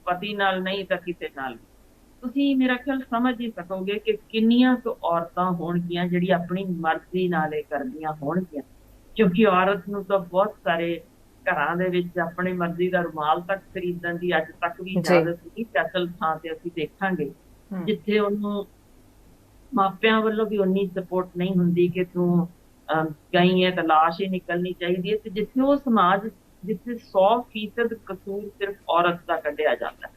ਪਤੀ ਨਾਲ ਨਹੀਂ ਤਾਂ ਕਿਸੇ ਨਾਲ। ਤੁਸੀਂ ਮੇਰਾ ਖਿਆਲ ਸਮਝ ਹੀ ਸਕੋਗੇ ਕਿ ਕਿੰਨੀਆਂ ਕੁ ਔਰਤਾਂ ਹੋਣਗੀਆਂ ਜਿਹੜੀ ਆਪਣੀ ਮਰਜ਼ੀ ਨਾਲ ਇਹ ਕਰਦੀਆਂ ਹੋਣਗੀਆਂ, ਕਿਉਂਕਿ ਔਰਤ ਨੂੰ ਤਾਂ ਬਹੁਤ ਸਾਰੇ ਘਰਾਂ ਦੇ ਵਿੱਚ ਆਪਣੀ ਮਰਜ਼ੀ ਦਾ ਰੁਮਾਲ ਤੱਕ ਖਰੀਦਣ ਦੀ ਅੱਜ ਤੱਕ ਵੀ ਇਜਾਜ਼ਤ ਨਹੀਂ। ਅਸਲ ਥਾਂ ਤੇ ਅਸੀਂ ਦੇਖਾਂਗੇ ਜਿੱਥੇ ਉਹਨੂੰ ਮਾਪਿਆਂ ਵੱਲੋਂ ਵੀ ਉਨੀ ਸਪੋਰਟ ਨਹੀਂ ਹੁੰਦੀ ਕਿ ਤੂੰ ਗਈ ਹੈ ਤਾਂ ਲਾਸ਼ ਹੀ ਨਿਕਲਣੀ ਚਾਹੀਦੀ ਹੈ, ਤੇ ਜਿੱਥੇ ਉਹ ਸਮਾਜ ਜਿੱਥੇ 100% ਕਸੂਰ ਸਿਰਫ ਔਰਤ ਦਾ ਕੱਢਿਆ ਜਾਂਦਾ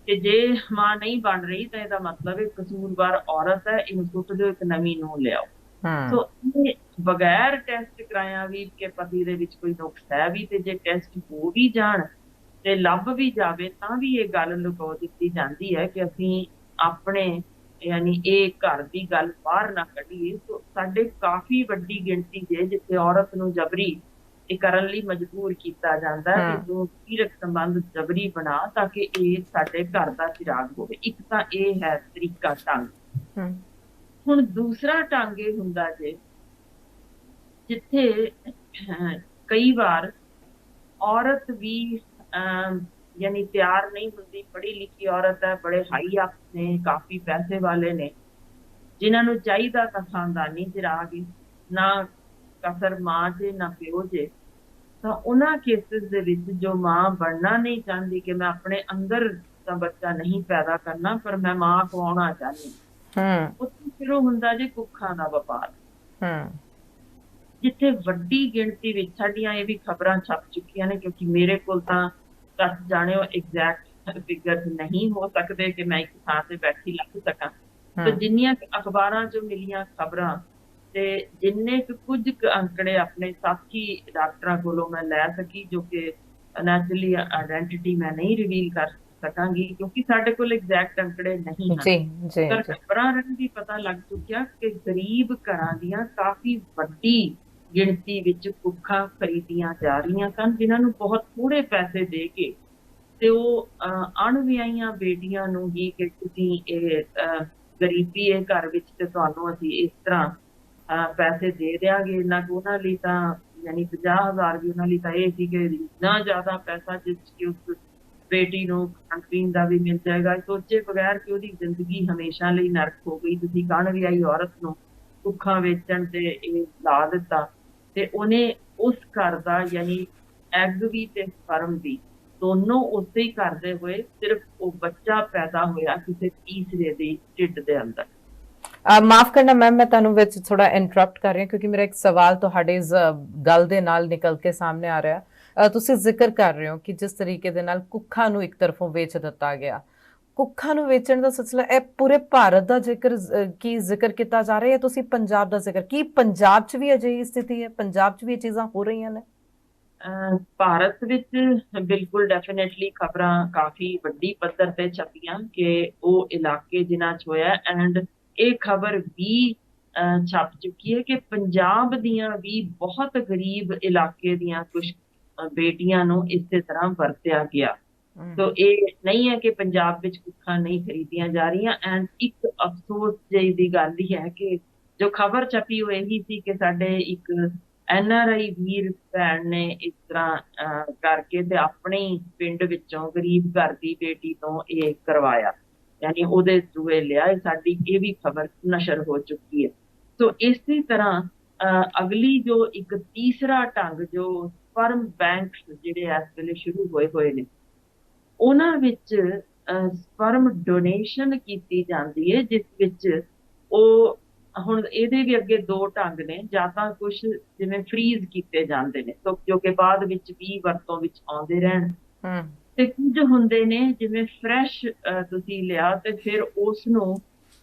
ਤੇ ਜੇ ਮਾਂ ਨਹੀਂ ਬਣ ਰਹੀ ਤਾਂ ਇਹਦਾ ਮਤਲਬ ਹੈ ਕਸੂਰਵਾਰ ਔਰਤ ਹੈ, ਇਹਨੂੰ ਸੁੱਟ ਦਿਓ, ਇੱਕ ਨਵੀਂ ਨੂੰ ਲਿਆਓ। ਸੋ ਇਹ ਬਗੈਰ ਟੈਸਟ ਕਰਾਇਆ ਵੀ ਕਿ ਪਤੀ ਦੇ ਵਿੱਚ ਕੋਈ ਨੁਕਸ ਹੈ ਵੀ, ਤੇ ਜੇ ਟੈਸਟ ਹੋ ਵੀ ਜਾਣ ਤੇ ਲੱਭ ਵੀ ਜਾਵੇ ਤਾਂ ਵੀ ਇਹ ਗੱਲ ਲੁਕੋ ਦਿੱਤੀ ਜਾਂਦੀ ਹੈ ਕਿ ਅਸੀਂ ਆਪਣੇ ਯਾਨੀ ਇਹ ਘਰ ਦੀ ਗੱਲ ਬਾਹਰ ਨਾ ਕੱਢੀਏ। ਸੋ ਸਾਡੇ ਕਾਫੀ ਵੱਡੀ ਗਿਣਤੀ ਜੇ ਜਿੱਥੇ ਔਰਤ ਨੂੰ ਜਬਰੀ ਇਹ ਕਰਨ ਲਈ ਮਜਬੂਰ ਕੀਤਾ ਜਾਂਦਾ ਹੈ ਕਿ ਤੂੰ ਸਰੀਰਕ ਸੰਬੰਧ ਜਬਰੀ ਬਣਾ ਤਾਂ ਕਿ ਇਹ ਸਾਡੇ ਘਰ ਦਾ ਚਿਰਾਗ ਹੋਵੇ। ਇੱਕ ਤਾਂ ਇਹ ਹੈ ਤਰੀਕਾ ਢੰਗ। ਹੁਣ ਦੂਸਰਾ ਢੰਗ ਇਹ ਹੁੰਦਾ ਜੇ ਜਿੱਥੇ ਕਈ ਵਾਰ ਔਰਤ ਵੀ ਯਾਨੀ ਤਿਆਰ ਨਹੀਂ ਹੁੰਦੀ, ਪੜ੍ਹੀ ਲਿਖੀ ਔਰਤ ਹੈ, ਬੜੇ ਹਾਈ ਅਪ ਨੇ, ਕਾਫੀ ਪੈਸੇ ਵਾਲੇ ਨੇ, ਜਿਨ੍ਹਾਂ ਨੂੰ ਚਾਹੀਦਾ ਤਾਂ ਖਾਨਦਾਨੀ ਚਿਰਾਗ ਨਾ ਕਸਰ ਮਾਂ ਜੇ ਨਾ ਪਿਓ ਜੇ, ਤਾਂ ਉਹਨਾਂ ਕੇਸਿਸ ਦੇ ਵਿੱਚ ਜੋ ਮਾਂ ਬਣਨਾ ਨਹੀਂ ਚਾਹੁੰਦੀ ਕਿ ਮੈਂ ਆਪਣੇ ਅੰਦਰ ਤਾਂ ਬੱਚਾ ਨਹੀਂ ਪੈਦਾ ਕਰਨਾ ਪਰ ਮੈਂ ਮਾਂ ਖਵਾਉਣਾ ਚਾਹੁੰਦੀ, ਉੱਥੇ ਫਿਰ ਉਹ ਹੁੰਦਾ ਜੇ ਕੁੱਖਾਂ ਦਾ ਵਪਾਰ, ਜਿੱਥੇ ਵੱਡੀ ਗਿਣਤੀ ਵਿੱਚ ਸਾਡੀਆਂ ਇਹ ਵੀ ਖਬਰਾਂ ਛਪ ਚੁੱਕੀਆਂ ਨੇ, ਕਿਉਂਕਿ ਮੇਰੇ ਕੋਲ ਤਾਂ ਦੱਸ ਜਾਣਿਓ ਐਗਜ਼ੈਕਟ ਫਿਗਰ ਨਹੀਂ ਹੋ ਸਕਦੇ ਕਿ ਮੈਂ ਇੱਕ ਥਾਂ ਤੇ ਬੈਠੀ ਲੱਗ ਸਕਾਂ, ਤੇ ਜਿੰਨੀਆਂ ਅਖਬਾਰਾਂ 'ਚ ਮਿਲੀਆਂ ਖਬਰਾਂ ਤੇ ਜਿੰਨੇ ਕੁਝ ਅੰਕੜੇ ਆਪਣੇ ਸਾਥੀ ਡਾਕਟਰਾਂ ਕੋਲੋਂ ਮੈਂ ਲੈ ਸਕੀ, ਜੋ ਕਿ ਨੈਚੁਰਲੀ ਆਇਡੈਂਟੀਟੀ ਮੈਂ ਨਹੀਂ ਰਿਵੀਲ ਕਰ ਸਕਾਂਗੀ ਕਿਉਂਕਿ ਸਾਡੇ ਕੋਲ ਐਗਜ਼ੈਕਟ ਅੰਕੜੇ ਨਹੀਂ ਹਨ, ਪਰ ਖਬਰਾਂ ਰਾਹੀਂ ਵੀ ਪਤਾ ਲੱਗ ਚੁੱਕਿਆ ਕਿ ਗਰੀਬ ਘਰਾਂ ਦੀਆਂ ਕਾਫੀ ਵੱਡੀ ਗਿਣਤੀ ਵਿੱਚ ਕੁੱਖਾਂ ਖਰੀਦੀਆਂ ਜਾ ਰਹੀਆਂ ਸਨ, ਜਿਨ੍ਹਾਂ ਨੂੰ ਬਹੁਤ ਥੋੜੇ ਪੈਸੇ ਦੇ ਕੇ ਤੇ ਉਹ ਅਣਵਿਆਹੀਆਂ ਬੇਟੀਆਂ ਨੂੰ ਹੀ ਕਿ ਤੁਸੀਂ ਇਹ ਗਰੀਬੀ ਇਹ ਘਰ ਵਿੱਚ ਤੇ ਤੁਹਾਨੂੰ ਅਸੀਂ ਇਸ ਤਰ੍ਹਾਂ ਪੈਸੇ ਦੇ ਦਿਆਂਗੇ ਨਾ, ਉਹਨਾਂ ਲਈ ਤਾਂ ਯਾਨੀ 50,000 ਵੀ ਉਹਨਾਂ ਲਈ ਤਾਂ ਇਹ ਸੀ ਕਿ ਇੰਨਾ ਜ਼ਿਆਦਾ ਪੈਸਾ ਜਿਸ ਕਿ ਉਸ ਬੇਟੀ ਨੂੰ ਖਾਣ ਪੀਣ ਦਾ ਵੀ ਮਿਲ ਜਾਏਗਾ, ਸੋਚੇ ਬਗੈਰ ਕਿ ਉਹਦੀ ਜ਼ਿੰਦਗੀ ਹਮੇਸ਼ਾ ਲਈ ਨਰਕ ਹੋ ਗਈ। ਤੁਸੀਂ ਅਣਵਿਆਹੀ ਔਰਤ ਨੂੰ ਕੁੱਖਾਂ ਵੇਚਣ ਤੇ ਇਹ ਲਾ ਦਿੱਤਾ ਤੇ ਉਹਨੇ ਉਸ ਘਰ ਦਾ ਯਾਨੀ ਐਗ ਵੀ ਤੇ ਸਪਰਮ ਵੀ ਦੋਨੋਂ ਉਸੇ ਹੀ ਕਰਦੇ ਹੋਏ ਸਿਰਫ ਉਹ ਬੱਚਾ ਪੈਦਾ ਹੋਇਆ ਕਿਸੇ ਤੀਸਰੇ ਦੀ ਢਿੱਡ ਦੇ ਅੰਦਰ। ਮਾਫ ਕਰਨਾ ਮੈਮ, ਮੈਂ ਤੁਹਾਨੂੰ ਵਿੱਚ ਥੋੜਾ ਇੰਟਰਰਪਟ ਕਰ ਰਹੀ ਹਾਂ ਕਿਉਂਕਿ ਮੇਰਾ ਇੱਕ ਸਵਾਲ ਤੁਹਾਡੇ ਇਸ ਗੱਲ ਦੇ ਨਾਲ ਨਿਕਲ ਕੇ ਸਾਹਮਣੇ ਆ ਰਿਹਾ। ਤੁਸੀਂ ਜ਼ਿਕਰ ਕਰ ਰਹੇ ਹੋ ਕਿ ਜਿਸ ਤਰੀਕੇ ਦੇ ਨਾਲ ਕੁੱਖਾਂ ਨੂੰ ਇੱਕ ਤਰਫੋਂ ਵੇਚ ਦਿੱਤਾ ਗਿਆ, ਕੁੱਖਾਂ ਨੂੰ ਵੇਚਣ ਦਾ ਸਿਲਸਿਲਾ ਇਹ ਪੂਰੇ ਭਾਰਤ ਦਾ ਕੀ ਜ਼ਿਕਰ ਕੀਤਾ ਜਾ ਰਿਹਾ ਹੈ? ਤੁਸੀਂ ਪੰਜਾਬ ਦਾ ਜ਼ਿਕਰ, ਕੀ ਪੰਜਾਬ 'ਚ ਵੀ ਅਜਿਹੀ ਸਥਿਤੀ ਹੈ? ਪੰਜਾਬ 'ਚ ਵੀ ਇਹ ਚੀਜ਼ਾਂ ਹੋ ਰਹੀਆਂ ਨੇ? ਭਾਰਤ ਵਿੱਚ ਬਿਲਕੁਲ ਡੈਫੀਨੇਟਲੀ ਖਬਰਾਂ ਕਾਫੀ ਵੱਡੀ ਪੱਧਰ ਤੇ ਛਪੀਆਂ ਕਿ ਉਹ ਇਲਾਕੇ ਜਿਨ੍ਹਾਂ 'ਚ ਹੋਇਆ, ਐਂਡ ਇਹ ਖਬਰ ਵੀ ਛਪ ਚੁੱਕੀ ਹੈ ਕਿ ਪੰਜਾਬ ਦੀਆਂ ਵੀ ਬਹੁਤ ਗਰੀਬ ਇਲਾਕੇ ਦੀਆਂ ਕੁਝ ਬੇਟੀਆਂ ਨੂੰ ਇਸੇ ਤਰ੍ਹਾਂ ਵਰਤਿਆ ਗਿਆ। ਤੋ ਇਹ ਨਹੀਂ ਹੈ ਕਿ ਪੰਜਾਬ ਵਿੱਚ ਕੁੱਖਾਂ ਨਹੀਂ ਖਰੀਦੀਆਂ ਜਾ ਰਹੀਆਂ। ਐਂਡ ਇੱਕ ਅਫਸੋਸ ਜਿਹੀ ਦੀ ਗੱਲ ਹੀ ਹੈ ਕਿ ਜੋ ਖਬਰ ਛਪੀ ਉਹ ਇਹੀ ਸੀ ਕਿ ਸਾਡੇ ਇੱਕ NRI ਵੀਰ ਭੈਣ ਨੇ ਇਸ ਤਰ੍ਹਾਂ ਕਰਕੇ ਤੇ ਆਪਣੇ ਪਿੰਡ ਵਿੱਚੋਂ ਗਰੀਬ ਘਰ ਦੀ ਬੇਟੀ ਤੋਂ ਇਹ ਕਰਵਾਇਆ, ਯਾਨੀ ਉਹਦੇ ਥਰੂ ਇਹ ਲਿਆ। ਸਾਡੀ ਇਹ ਵੀ ਖਬਰ ਨਸ਼ਰ ਹੋ ਚੁੱਕੀ ਹੈ। ਸੋ ਇਸੇ ਤਰ੍ਹਾਂ ਅਗਲੀ ਜੋ ਇੱਕ ਤੀਸਰਾ ਢੰਗ ਜੋ ਸਪਰਮ ਬੈਂਕ ਜਿਹੜੇ ਇਸ ਵੇਲੇ ਸ਼ੁਰੂ ਹੋਏ ਨੇ, ਉਹਨਾਂ ਵਿੱਚ ਸਪਰਮ ਡੋਨੇਸ਼ਨ ਕੀਤੀ ਜਾਂਦੀ ਹੈ, ਜਿਸ ਵਿੱਚ ਉਹ ਹੁਣ ਇਹਦੇ ਵੀ ਅੱਗੇ ਦੋ ਢੰਗ ਨੇ। ਜਾਂ ਤਾਂ ਕੁਝ ਜਿਵੇਂ ਫਰੀਜ਼ ਕੀਤੇ ਜਾਂਦੇ ਨੇ ਜੋ ਕਿ ਬਾਅਦ ਵਿੱਚ ਵੀ ਵਰਤੋਂ ਵਿੱਚ ਆਉਂਦੇ ਰਹਿਣ, ਤੇ ਕੁਝ ਹੁੰਦੇ ਨੇ ਜਿਵੇਂ ਫਰੈਸ਼ ਤੁਸੀਂ ਲਿਆ ਤੇ ਫਿਰ ਉਸ ਨੂੰ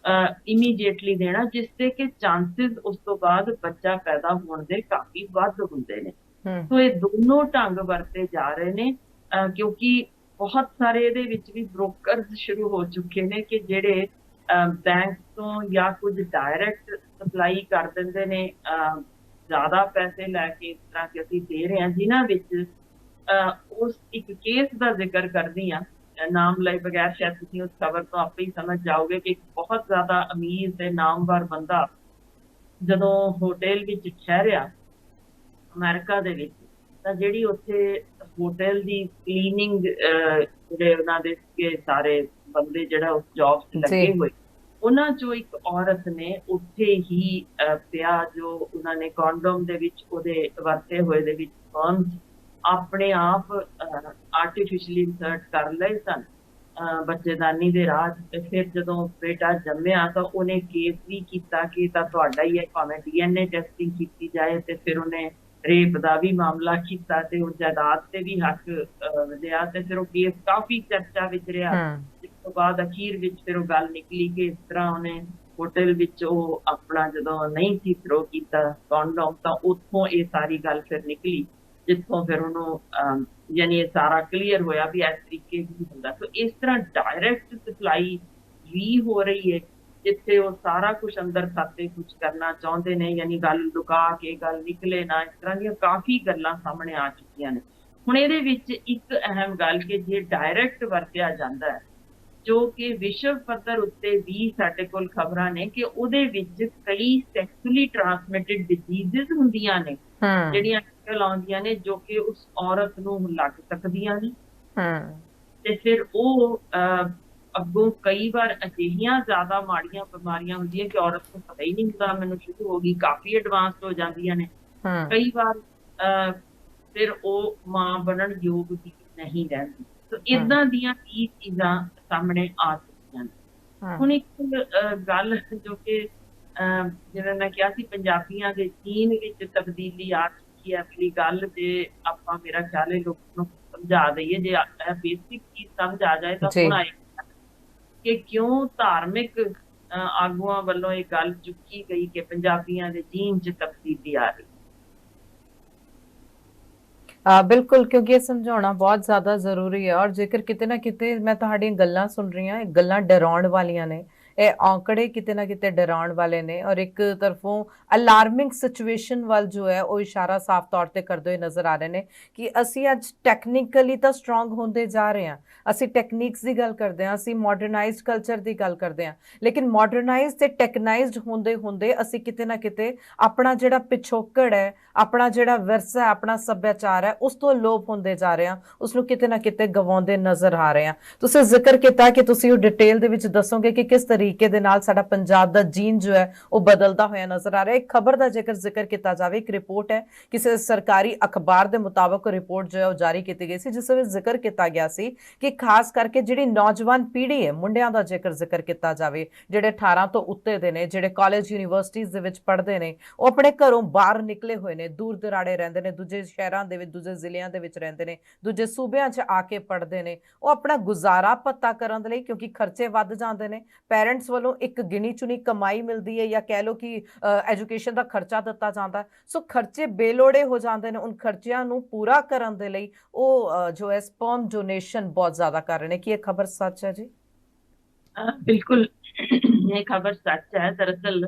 ਇਮੀਡੀਏਟਲੀ ਦੇਣਾ, ਜਿਸ ਦੇ ਕਿ ਚਾਂਸਸ ਉਸ ਤੋਂ ਬਾਅਦ ਬੱਚਾ ਪੈਦਾ ਹੋਣ ਦੇ ਕਾਫੀ ਵੱਧ ਹੁੰਦੇ ਨੇ। ਸੋ ਇਹ ਦੋਨੋਂ ਢੰਗ ਵਰਤੇ ਜਾ ਰਹੇ ਨੇ ਕਿਉਂਕਿ ਬਹੁਤ ਸਾਰੇ ਇਹਦੇ ਵਿੱਚ ਵੀ ਬ੍ਰੋਕਰਸ ਸ਼ੁਰੂ ਹੋ ਚੁੱਕੇ ਨੇ ਕਿ ਜਿਹੜੇ ਬੈਂਕ ਤੋਂ ਜਾਂ ਕੁਝ ਡਾਇਰੈਕਟ ਸਪਲਾਈ ਕਰ ਦਿੰਦੇ ਨੇ ਜ਼ਿਆਦਾ ਪੈਸੇ ਲੈ ਕੇ, ਇਸ ਤਰ੍ਹਾਂ ਕਿ ਅਸੀਂ ਦੇ ਰਹੇ ਹਾਂ, ਜਿਨ੍ਹਾਂ ਵਿੱਚ ਉਸ ਇੱਕ ਕੇਸ ਦਾ ਜ਼ਿਕਰ ਕਰਦੀ ਹਾਂ, ਨਾਮ ਲਏ ਬਗੈਰ ਸ਼ਾਇਦ ਤੁਸੀਂ ਉਸ ਖਬਰ ਤੋਂ ਆਪੇ ਹੀ ਸਮਝ ਜਾਓਗੇ ਕਿ ਇੱਕ ਬਹੁਤ ਜ਼ਿਆਦਾ ਅਮੀਰ ਤੇ ਨਾਮਵਰ ਬੰਦਾ ਜਦੋਂ ਹੋਟਲ ਵਿੱਚ ਠਹਿਰਿਆ ਅਮਰੀਕਾ ਦੇ ਵਿੱਚ, ਤਾਂ ਜਿਹੜੀ ਉੱਥੇ ਹੋਟਲ ਦੀ ਕਲੀਨਿੰਗ ਜਿਹੜੇ ਉਹਨਾਂ ਦੇ ਸਾਰੇ ਬੰਦੇ ਜਿਹੜਾ ਉਸ ਜੌਬ 'ਚ ਲੱਗੇ ਹੋਏ, ਉਹਨਾਂ ਚੋਂ ਇੱਕ ਔਰਤ ਨੇ ਉੱਥੇ ਹੀ ਪਿਆ ਜੋ ਉਹਨਾਂ ਨੇ ਕੰਡੋਮ ਦੇ ਵਿੱਚ ਉਹਦੇ ਵਰਤੇ ਹੋਏ ਦੇ ਵਿੱਚ ਸਪਰਮਸ ਆਪਣੇ ਆਪ ਆਰਟੀਫਿਸ਼ਲੀ ਇਨਸਰਟ ਕਰ ਲਏ ਸਨ ਬੱਚੇਦਾਨੀ ਦੇ ਰਾਹ। ਤੇ ਫਿਰ ਜਦੋਂ ਬੇਟਾ ਜੰਮਿਆ ਤਾਂ ਉਹਨੇ ਕੇਸ ਵੀ ਕੀਤਾ ਕਿ ਤਾਂ ਤੁਹਾਡਾ ਹੀ ਹੈ, ਭਾਵੇਂ DNA ਟੈਸਟਿੰਗ ਕੀਤੀ ਜਾਏ। ਤੇ ਫਿਰ ਉਹਨੇ ਰੇਪ ਦਾ ਵੀ ਮਾਮਲਾ ਕੀਤਾ ਤੇ ਉਹ ਜਾਇਦਾਦ ਤੇ ਵੀ ਹੱਕ ਲਿਆ, ਤੇ ਫਿਰ ਉਹ ਕੇਸ ਕਾਫੀ ਚਰਚਾ ਵਿੱਚ ਰਿਹਾ। ਜਿਸ ਤੋਂ ਬਾਅਦ ਅਖੀਰ ਵਿੱਚ ਫਿਰ ਉਹ ਗੱਲ ਨਿਕਲੀ ਕਿ ਇਸ ਤਰ੍ਹਾਂ ਉਹਨੇ ਹੋਟਲ ਵਿੱਚ ਉਹ ਆਪਣਾ ਜਦੋਂ ਨਹੀਂ ਸੀ ਥਰੋ ਕੀਤਾ ਕੰਡੋਮ, ਤਾਂ ਉੱਥੋਂ ਇਹ ਸਾਰੀ ਗੱਲ ਫਿਰ ਨਿਕਲੀ, ਜਿੱਥੋਂ ਫਿਰ ਉਹਨੂੰ ਯਾਨੀ ਇਹ ਸਾਰਾ ਕਲੀਅਰ ਹੋਇਆ ਵੀ ਇਸ ਤਰੀਕੇ ਵੀ ਹੁੰਦਾ। ਸੋ ਇਸ ਤਰ੍ਹਾਂ ਡਾਇਰੈਕਟ ਸਪਲਾਈ ਵੀ ਹੋ ਰਹੀ ਹੈ, ਜਿੱਥੇ ਉਹ ਸਾਰਾ ਕੁਝ ਅੰਦਰ ਖਾਤੇ ਕੁਝ ਕਰਨਾ ਚਾਹੁੰਦੇ ਨੇ, ਯਾਨੀ ਗੱਲ ਲੁਕਾ ਕੇ ਗੱਲ ਨਿਕਲੇ ਨਾ, ਇਸ ਤਰ੍ਹਾਂ ਦੀਆਂ ਕਾਫੀ ਗੱਲਾਂ ਸਾਹਮਣੇ ਆ ਚੁੱਕੀਆਂ ਨੇ। ਹੁਣ ਇਹਦੇ ਵਿੱਚ ਇੱਕ ਅਹਿਮ ਗੱਲ ਕਿ ਜੇ ਡਾਇਰੈਕਟ ਵਰਤਿਆ ਜਾਂਦਾ ਹੈ, ਜੋ ਕਿ ਵਿਸ਼ਵ ਪੱਧਰ ਉੱਤੇ ਵੀ ਸਾਡੇ ਕੋਲ ਖਬਰਾਂ ਨੇ ਕਿ ਉਹਦੇ ਵਿੱਚ ਕਈ ਸੈਕਸੁਅਲੀ ਟ੍ਰਾਂਸਮਿਟਡ ਡਿਜ਼ੀਜ਼ਸ ਹੁੰਦੀਆਂ ਨੇ ਜਿਹੜੀਆਂ ਨਿਕਲ ਆਉਂਦੀਆਂ ਨੇ, ਜੋ ਕਿ ਉਸ ਔਰਤ ਨੂੰ ਲੱਗ ਸਕਦੀਆਂ ਨੇ। ਤੇ ਫਿਰ ਉਹ ਅੱਗੋਂ ਕਈ ਵਾਰ ਅਜਿਹੀਆਂ ਜ਼ਿਆਦਾ ਮਾੜੀਆਂ ਬਿਮਾਰੀਆਂ ਹੁੰਦੀਆਂ ਕਿ ਔਰਤ ਨੂੰ ਪਤਾ ਹੀ ਨਹੀਂ ਹੁੰਦਾ ਮੈਨੂੰ ਸ਼ੁਰੂ ਹੋ ਗਈ, ਕਾਫੀ ਐਡਵਾਂਸਡ ਹੋ ਜਾਂਦੀਆਂ ਨੇ। ਕਈ ਵਾਰ ਫਿਰ ਉਹ ਮਾਂ ਬਣਨ ਯੋਗ ਵੀ ਨਹੀਂ ਰਹਿੰਦੀ। ਸੋ ਏਦਾਂ ਦੀਆਂ ਵੀ ਚੀਜ਼ਾਂ ਸਾਹਮਣੇ ਆ ਚੁੱਕੀਆਂ ਨੇ। ਹੁਣ ਇੱਕ ਗੱਲ ਜੋ ਕਿ ਜਿਵੇਂ ਮੈਂ ਕਿਹਾ ਸੀ ਪੰਜਾਬੀਆਂ ਦੇ ਜੀਨ ਵਿੱਚ ਤਬਦੀਲੀ ਆ ਚੁੱਕੀ ਹੈ, ਅਗਲੀ ਗੱਲ ਜੇ ਆਪਾਂ ਮੇਰਾ ਖਿਆਲ ਹੈ ਲੋਕਾਂ ਨੂੰ ਸਮਝਾ ਦਈਏ, ਜੇ ਬੇਸਿਕ ਚੀਜ਼ ਸਮਝ ਆ ਜਾਏ ਤਾਂ ਹੁਣ ਆਏ ਕਿ ਕਿਉਂ ਧਾਰਮਿਕ ਆਗੂਆਂ ਵੱਲੋਂ ਇਹ ਗੱਲ ਚੁੱਕੀ ਗਈ ਕਿ ਪੰਜਾਬੀਆਂ ਦੇ ਜੀਨ 'ਚ ਤਬਦੀਲੀ ਆ ਰਹੀ। ਬਿਲਕੁਲ, ਕਿਉਂਕਿ ਇਹ ਸਮਝਾਉਣਾ ਬਹੁਤ ਜ਼ਿਆਦਾ ਜ਼ਰੂਰੀ ਹੈ। ਔਰ ਜੇਕਰ ਕਿਤੇ ਨਾ ਕਿਤੇ ਮੈਂ ਤੁਹਾਡੀਆਂ ਗੱਲਾਂ ਸੁਣ ਰਹੀ ਹਾਂ, ਇਹ ਗੱਲਾਂ ਡਰਾਉਣ ਵਾਲੀਆਂ ਨੇ, ਇਹ ਆંકੜੇ ਕਿਤੇ ਨਾ ਕਿਤੇ ਡਰਾਉਣ ਵਾਲੇ ਨੇ, ਔਰ ਇੱਕ ਤਰਫੋਂ ਅਲਾਰਮਿੰਗ ਸਿਚੁਏਸ਼ਨ ਵੱਲ ਜੋ ਹੈ ਉਹ ਇਸ਼ਾਰਾ ਸਾਫ਼ ਤੌਰ ਤੇ ਕਰਦੇ ਹੋਏ ਨਜ਼ਰ ਆ ਰਹੇ ਨੇ ਕਿ ਅਸੀਂ ਅੱਜ ਟੈਕਨੀਕਲੀ ਤਾਂ ਸਟਰੋਂਗ ਹੁੰਦੇ ਜਾ ਰਹੇ ਹਾਂ, ਅਸੀਂ ਟੈਕਨੀਕਸ ਦੀ ਗੱਲ ਕਰਦੇ ਹਾਂ, ਅਸੀਂ ਮਾਡਰਨਾਈਜ਼ਡ ਕਲਚਰ ਦੀ ਗੱਲ ਕਰਦੇ ਹਾਂ, ਲੇਕਿਨ ਮਾਡਰਨਾਈਜ਼ਡ ਤੇ ਟੈਕਨਾਈਜ਼ਡ ਹੁੰਦੇ ਹੁੰਦੇ ਅਸੀਂ ਕਿਤੇ ਨਾ ਕਿਤੇ ਆਪਣਾ ਜਿਹੜਾ ਪਿਛੋਕੜ ਹੈ, ਆਪਣਾ ਜਿਹੜਾ ਵਿਰਸਾ ਹੈ, ਆਪਣਾ ਸੱਭਿਆਚਾਰ ਹੈ, ਉਸ ਤੋਂ ਲੋਪ ਹੁੰਦੇ ਜਾ ਰਹੇ ਹਾਂ, ਉਸ ਨੂੰ ਕਿਤੇ ਨਾ ਕਿਤੇ ਗਵਾਉਂਦੇ ਨਜ਼ਰ ਆ ਰਹੇ ਹਾਂ। ਤੁਸੀਂ ਜ਼ਿਕਰ ਕੀਤਾ ਕਿ ਤੁਸੀਂ ਉਹ ਡਿਟੇਲ ਦੇ ਵਿੱਚ ਦੱਸੋਗੇ ਕਿ ਕਿਸ ਤਰੀਕੇ ਤਰੀਕੇ ਦੇ ਨਾਲ ਸਾਡਾ ਪੰਜਾਬ ਦਾ ਜੀਨ ਜੋ ਹੈ ਉਹ ਬਦਲਦਾ ਹੋਇਆ ਨਜ਼ਰ ਆ ਰਿਹਾ ਹੈ। ਇੱਕ ਖਬਰ ਦਾ ਜ਼ਿਕਰ ਕੀਤਾ ਜਾਵੇ, ਇੱਕ ਰਿਪੋਰਟ ਹੈ ਕਿਸੇ ਸਰਕਾਰੀ ਅਖਬਾਰ ਦੇ ਮੁਤਾਬਕ ਰਿਪੋਰਟ ਜੋ ਹੈ ਉਹ ਜਾਰੀ ਕੀਤੀ ਗਈ ਸੀ, ਜਿਸ ਵਿੱਚ ਜ਼ਿਕਰ ਕੀਤਾ ਗਿਆ ਸੀ ਕਿ ਖਾਸ ਕਰਕੇ ਜਿਹੜੀ ਨੌਜਵਾਨ ਪੀੜ੍ਹੀ ਹੈ, ਮੁੰਡਿਆਂ ਦਾ ਜ਼ਿਕਰ ਕੀਤਾ ਜਾਵੇ, ਜਿਹੜੇ 18 ਤੋਂ ਉੱਤੇ ਦੇ ਨੇ, ਜਿਹੜੇ ਕਾਲਜ ਯੂਨੀਵਰਸਿਟੀਜ਼ ਦੇ ਵਿੱਚ ਪੜ੍ਹਦੇ ਨੇ, ਉਹ ਆਪਣੇ ਘਰੋਂ ਬਾਹਰ ਨਿਕਲੇ ਹੋਏ ਨੇ, ਦੂਰ ਦਰਾੜੇ ਰਹਿੰਦੇ ਨੇ, ਦੂਜੇ ਸ਼ਹਿਰਾਂ ਦੇ ਵਿੱਚ, ਦੂਜੇ ਜ਼ਿਲ੍ਹਿਆਂ ਦੇ ਵਿੱਚ ਰਹਿੰਦੇ ਨੇ, ਦੂਜੇ ਸੂਬਿਆਂ 'ਚ ਆ ਕੇ ਪੜ੍ਹਦੇ ਨੇ। ਉਹ ਆਪਣਾ ਗੁਜ਼ਾਰਾ ਭੱਤਾ ਕਰਨ ਦੇ ਲਈ, ਕਿਉਂਕਿ ਖਰਚੇ ਵੱਧ ਜਾਂਦੇ ਨੇ, ਪੈਰੈਂਟਸ ਵੱਲੋਂ ਇੱਕ ਗਿਣੀ ਚੁਣੀ ਕਮਾਈ ਮਿਲਦੀ ਹੈ, ਜਾਂ ਕਹਿ ਲਓ ਕਿ ਐਜੂਕੇਸ਼ਨ ਦਾ ਖਰਚਾ ਦਿੱਤਾ ਜਾਂਦਾ, ਸੋ ਖਰਚੇ ਬੇਲੋੜੇ ਹੋ ਜਾਂਦੇ ਨੇ। ਉਨ ਖਰਚਿਆਂ ਨੂੰ ਪੂਰਾ ਕਰਨ ਦੇ ਲਈ ਉਹ ਜੋ ਹੈ ਸਪਰਮ ਡੋਨੇਸ਼ਨ ਬਹੁਤ ਜ਼ਿਆਦਾ ਕਰ ਰਹੇ ਨੇ। ਕੀ ਇਹ ਖਬਰ ਸੱਚ ਹੈ ਜੀ? ਬਿਲਕੁਲ, ਇਹ ਖਬਰ ਸੱਚ ਹੈ। ਦਰਅਸਲ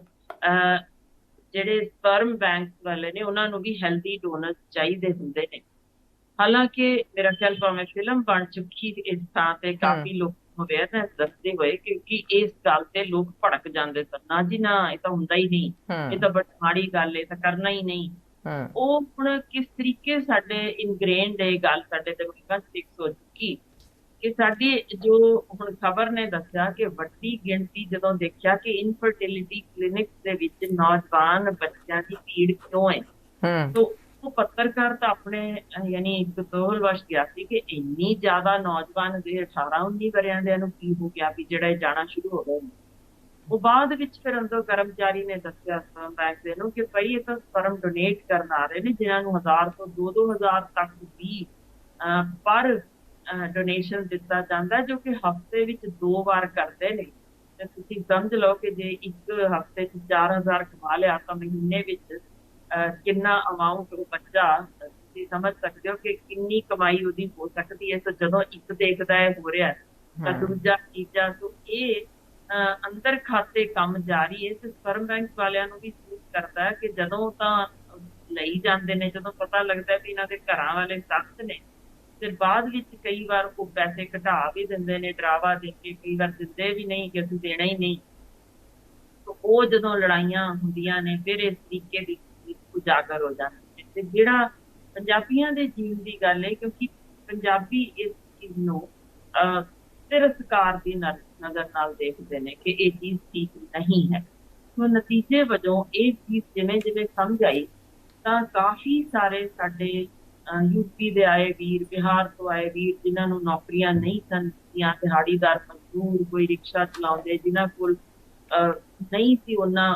ਜਿਹੜੇ ਸਪਰਮ ਬੈਂਕ ਵਾਲੇ ਨੇ ਉਹਨਾਂ ਨੂੰ ਵੀ ਹੈਲਦੀ ਡੋਨਰਸ ਚਾਹੀਦੇ ਹੁੰਦੇ ਨੇ। ਹਾਲਾਂਕਿ ਮੇਰਾ ਖਿਆਲ ਭਾਵੇਂ ਫਿਲਮ ਬਣ ਚੁੱਕੀ ਇਸ ਥਾਂ ਤੇ ਕਾਫੀ ਲੋਕ ਅਵੇਅਰਨੈਸ ਦੱਸਦੇ ਹੋਏ, ਕਿਉਂਕਿ ਇਸ ਗੱਲ ਤੇ ਲੋਕ ਭੜਕ ਜਾਂਦੇ ਸਨ, ਨਾ ਜੀ ਨਾ, ਇਹ ਤਾਂ ਹੁੰਦਾ ਹੀ ਨਹੀਂ, ਇਹ ਤਾਂ ਬੜੀ ਮਾੜੀ ਗੱਲ ਹੈ, ਇਹ ਤਾਂ ਕਰਨਾ ਹੀ ਨਹੀਂ। ਉਹ ਹੁਣ ਕਿਸ ਤਰੀਕੇ ਸਾਡੇ ਇਨਗ੍ਰੇਨਡ ਇਹ ਗੱਲ ਸਾਡੇ ਦਿਮਾਗਾਂ 'ਚ ਫਿਕਸ ਹੋ ਚੁੱਕੀ ਕਿ ਸਾਡੀ ਜੋ ਹੁਣ ਖਬਰ ਨੇ ਦੱਸਿਆ ਕਿ ਵੱਡੀ ਗਿਣਤੀ ਜਦੋਂ ਦੇਖਿਆ ਕਿ ਇਨਫਰਟਿਲਿਟੀ ਕਲੀਨਿਕ ਦੇ ਵਿੱਚ ਨੌਜਵਾਨ ਬੱਚਿਆਂ ਦੀ ਭੀੜ ਕਿਉਂ ਹੈ, ਤਾਂ ਉਹ ਪੱਤਰਕਾਰ ਤਾਂ ਆਪਣੇ ਯਾਨੀ ਕਤੂਹਲਵਸ਼ ਗਿਆ ਸੀ ਕਿ ਇੰਨੀ ਜ਼ਿਆਦਾ ਨੌਜਵਾਨ ਦੇ 18-19 ਵਰਿਆਂ ਦੇ ਨੂੰ ਕੀ ਹੋ ਗਿਆ ਵੀ ਜਿਹੜਾ ਇਹ ਜਾਣਾ ਸ਼ੁਰੂ ਹੋ ਗਏ। ਉਹ ਬਾਅਦ ਵਿੱਚ ਫਿਰ ਅੰਦਰ ਕਰਮਚਾਰੀ ਨੇ ਦੱਸਿਆ ਸਪਰਮ ਬੈਂਕ ਦੇ ਨੂੰ ਕਿ ਭਾਈ ਇਹ ਤਾਂ ਸਪਰਮ ਡੋਨੇਟ ਕਰਨ ਆ ਰਹੇ ਨੇ, ਜਿਨ੍ਹਾਂ ਨੂੰ 1000 ਤੋਂ 2-2000 ਤੱਕ ਵੀ ਪਰ ਡੋਨੇਸ਼ਨ ਦਿੱਤਾ ਜਾਂਦਾ, ਜੋ ਕਿ ਹਫ਼ਤੇ ਵਿੱਚ 2 ਵਾਰ ਕਰਦੇ ਨੇ। ਤੇ ਤੁਸੀਂ ਸਮਝ ਲਓ ਕਿ ਜੇ ਇੱਕ ਹਫ਼ਤੇ 'ਚ 4000 ਕਮਾ ਲਿਆ ਤਾਂ ਮਹੀਨੇ ਵਿੱਚ ਕਿੰਨਾ ਅਮਾਊਂਟ ਉਹ ਬੱਚਾ, ਤੁਸੀਂ ਸਮਝ ਸਕਦੇ ਹੋ ਕਿ ਕਿੰਨੀ ਕਮਾਈ ਉਹਦੀ ਹੋ ਸਕਦੀ ਹੈ। ਤਾਂ ਜਦੋਂ ਇੱਕ ਦੇਖਦਾ ਹੈ ਹੋ ਰਿਹਾ ਤਾਂ ਦੂਜਾ ਤੀਜਾ, ਤੋਂ ਇਹ ਅੰਦਰ ਖਾਤੇ ਕੰਮ ਜਾਰੀ ਹੈ। ਤੇ ਸਪਰਮ ਬੈਂਕ ਵਾਲਿਆਂ ਨੂੰ ਵੀ ਸੂਚ ਕਰਦਾ ਹੈ ਕਿ ਜਦੋਂ ਤਾਂ ਲਈ ਜਾਂਦੇ ਨੇ, ਜਦੋਂ ਪਤਾ ਲੱਗਦਾ ਵੀ ਇਹਨਾਂ ਦੇ ਘਰਾਂ ਵਾਲੇ ਸਖਤ ਨੇ, ਤੇ ਬਾਅਦ ਵਿੱਚ ਕਈ ਵਾਰ ਉਹ ਪੈਸੇ ਘਟਾ ਵੀ ਦਿੰਦੇ ਨੇ, ਡਰਾਵਾ ਦੇ ਕੇ, ਕਈ ਵਾਰ ਦਿੰਦੇ ਵੀ ਨਹੀਂ ਕਿ ਅਸੀਂ ਦੇਣਾ ਹੀ ਨਹੀਂ। ਉਹ ਜਦੋਂ ਲੜਾਈਆਂ ਹੁੰਦੀਆਂ ਨੇ ਫਿਰ ਇਸ ਤਰੀਕੇ ਦੀ ਉਜਾਗਰ ਹੋ ਜਾਂਦੀ ਹੈ। ਤੇ ਜਿਹੜਾ ਪੰਜਾਬੀਆਂ ਦੇ ਜੀਵਨ ਦੀ ਗੱਲ ਹੈ, ਕਿਉਂਕਿ ਪੰਜਾਬੀ ਇਸ ਚੀਜ਼ ਨੂੰ ਤਿਰਸਕਾਰ ਦੀ ਨਜ਼ਰ ਨਾਲ ਦੇਖਦੇ ਨੇ ਕਿ ਇਹ ਚੀਜ਼ ਠੀਕ ਨਹੀਂ ਹੈ। ਸੋ ਨਤੀਜੇ ਵਜੋਂ ਇਹ ਚੀਜ਼ ਜਿਵੇਂ ਜਿਵੇਂ ਸਮਝ ਆਈ ਤਾਂ ਕਾਫੀ ਸਾਰੇ ਸਾਡੇ ਯੂਪੀ ਦੇ ਆਏ ਵੀਰ, ਬਿਹਾਰ ਤੋਂ ਆਏ ਵੀਰ, ਜਿਨ੍ਹਾਂ ਨੂੰ ਨੌਕਰੀਆਂ ਨਹੀਂ ਸਨ ਜਾਂ ਦਿਹਾੜੀਦਾਰ ਮਜ਼ਦੂਰ, ਕੋਈ ਰਿਕਸ਼ਾ ਚਲਾਉਂਦੇ, ਜਿਨ੍ਹਾਂ ਕੋਲ ਨਹੀਂ ਸੀ ਉਹਨਾਂ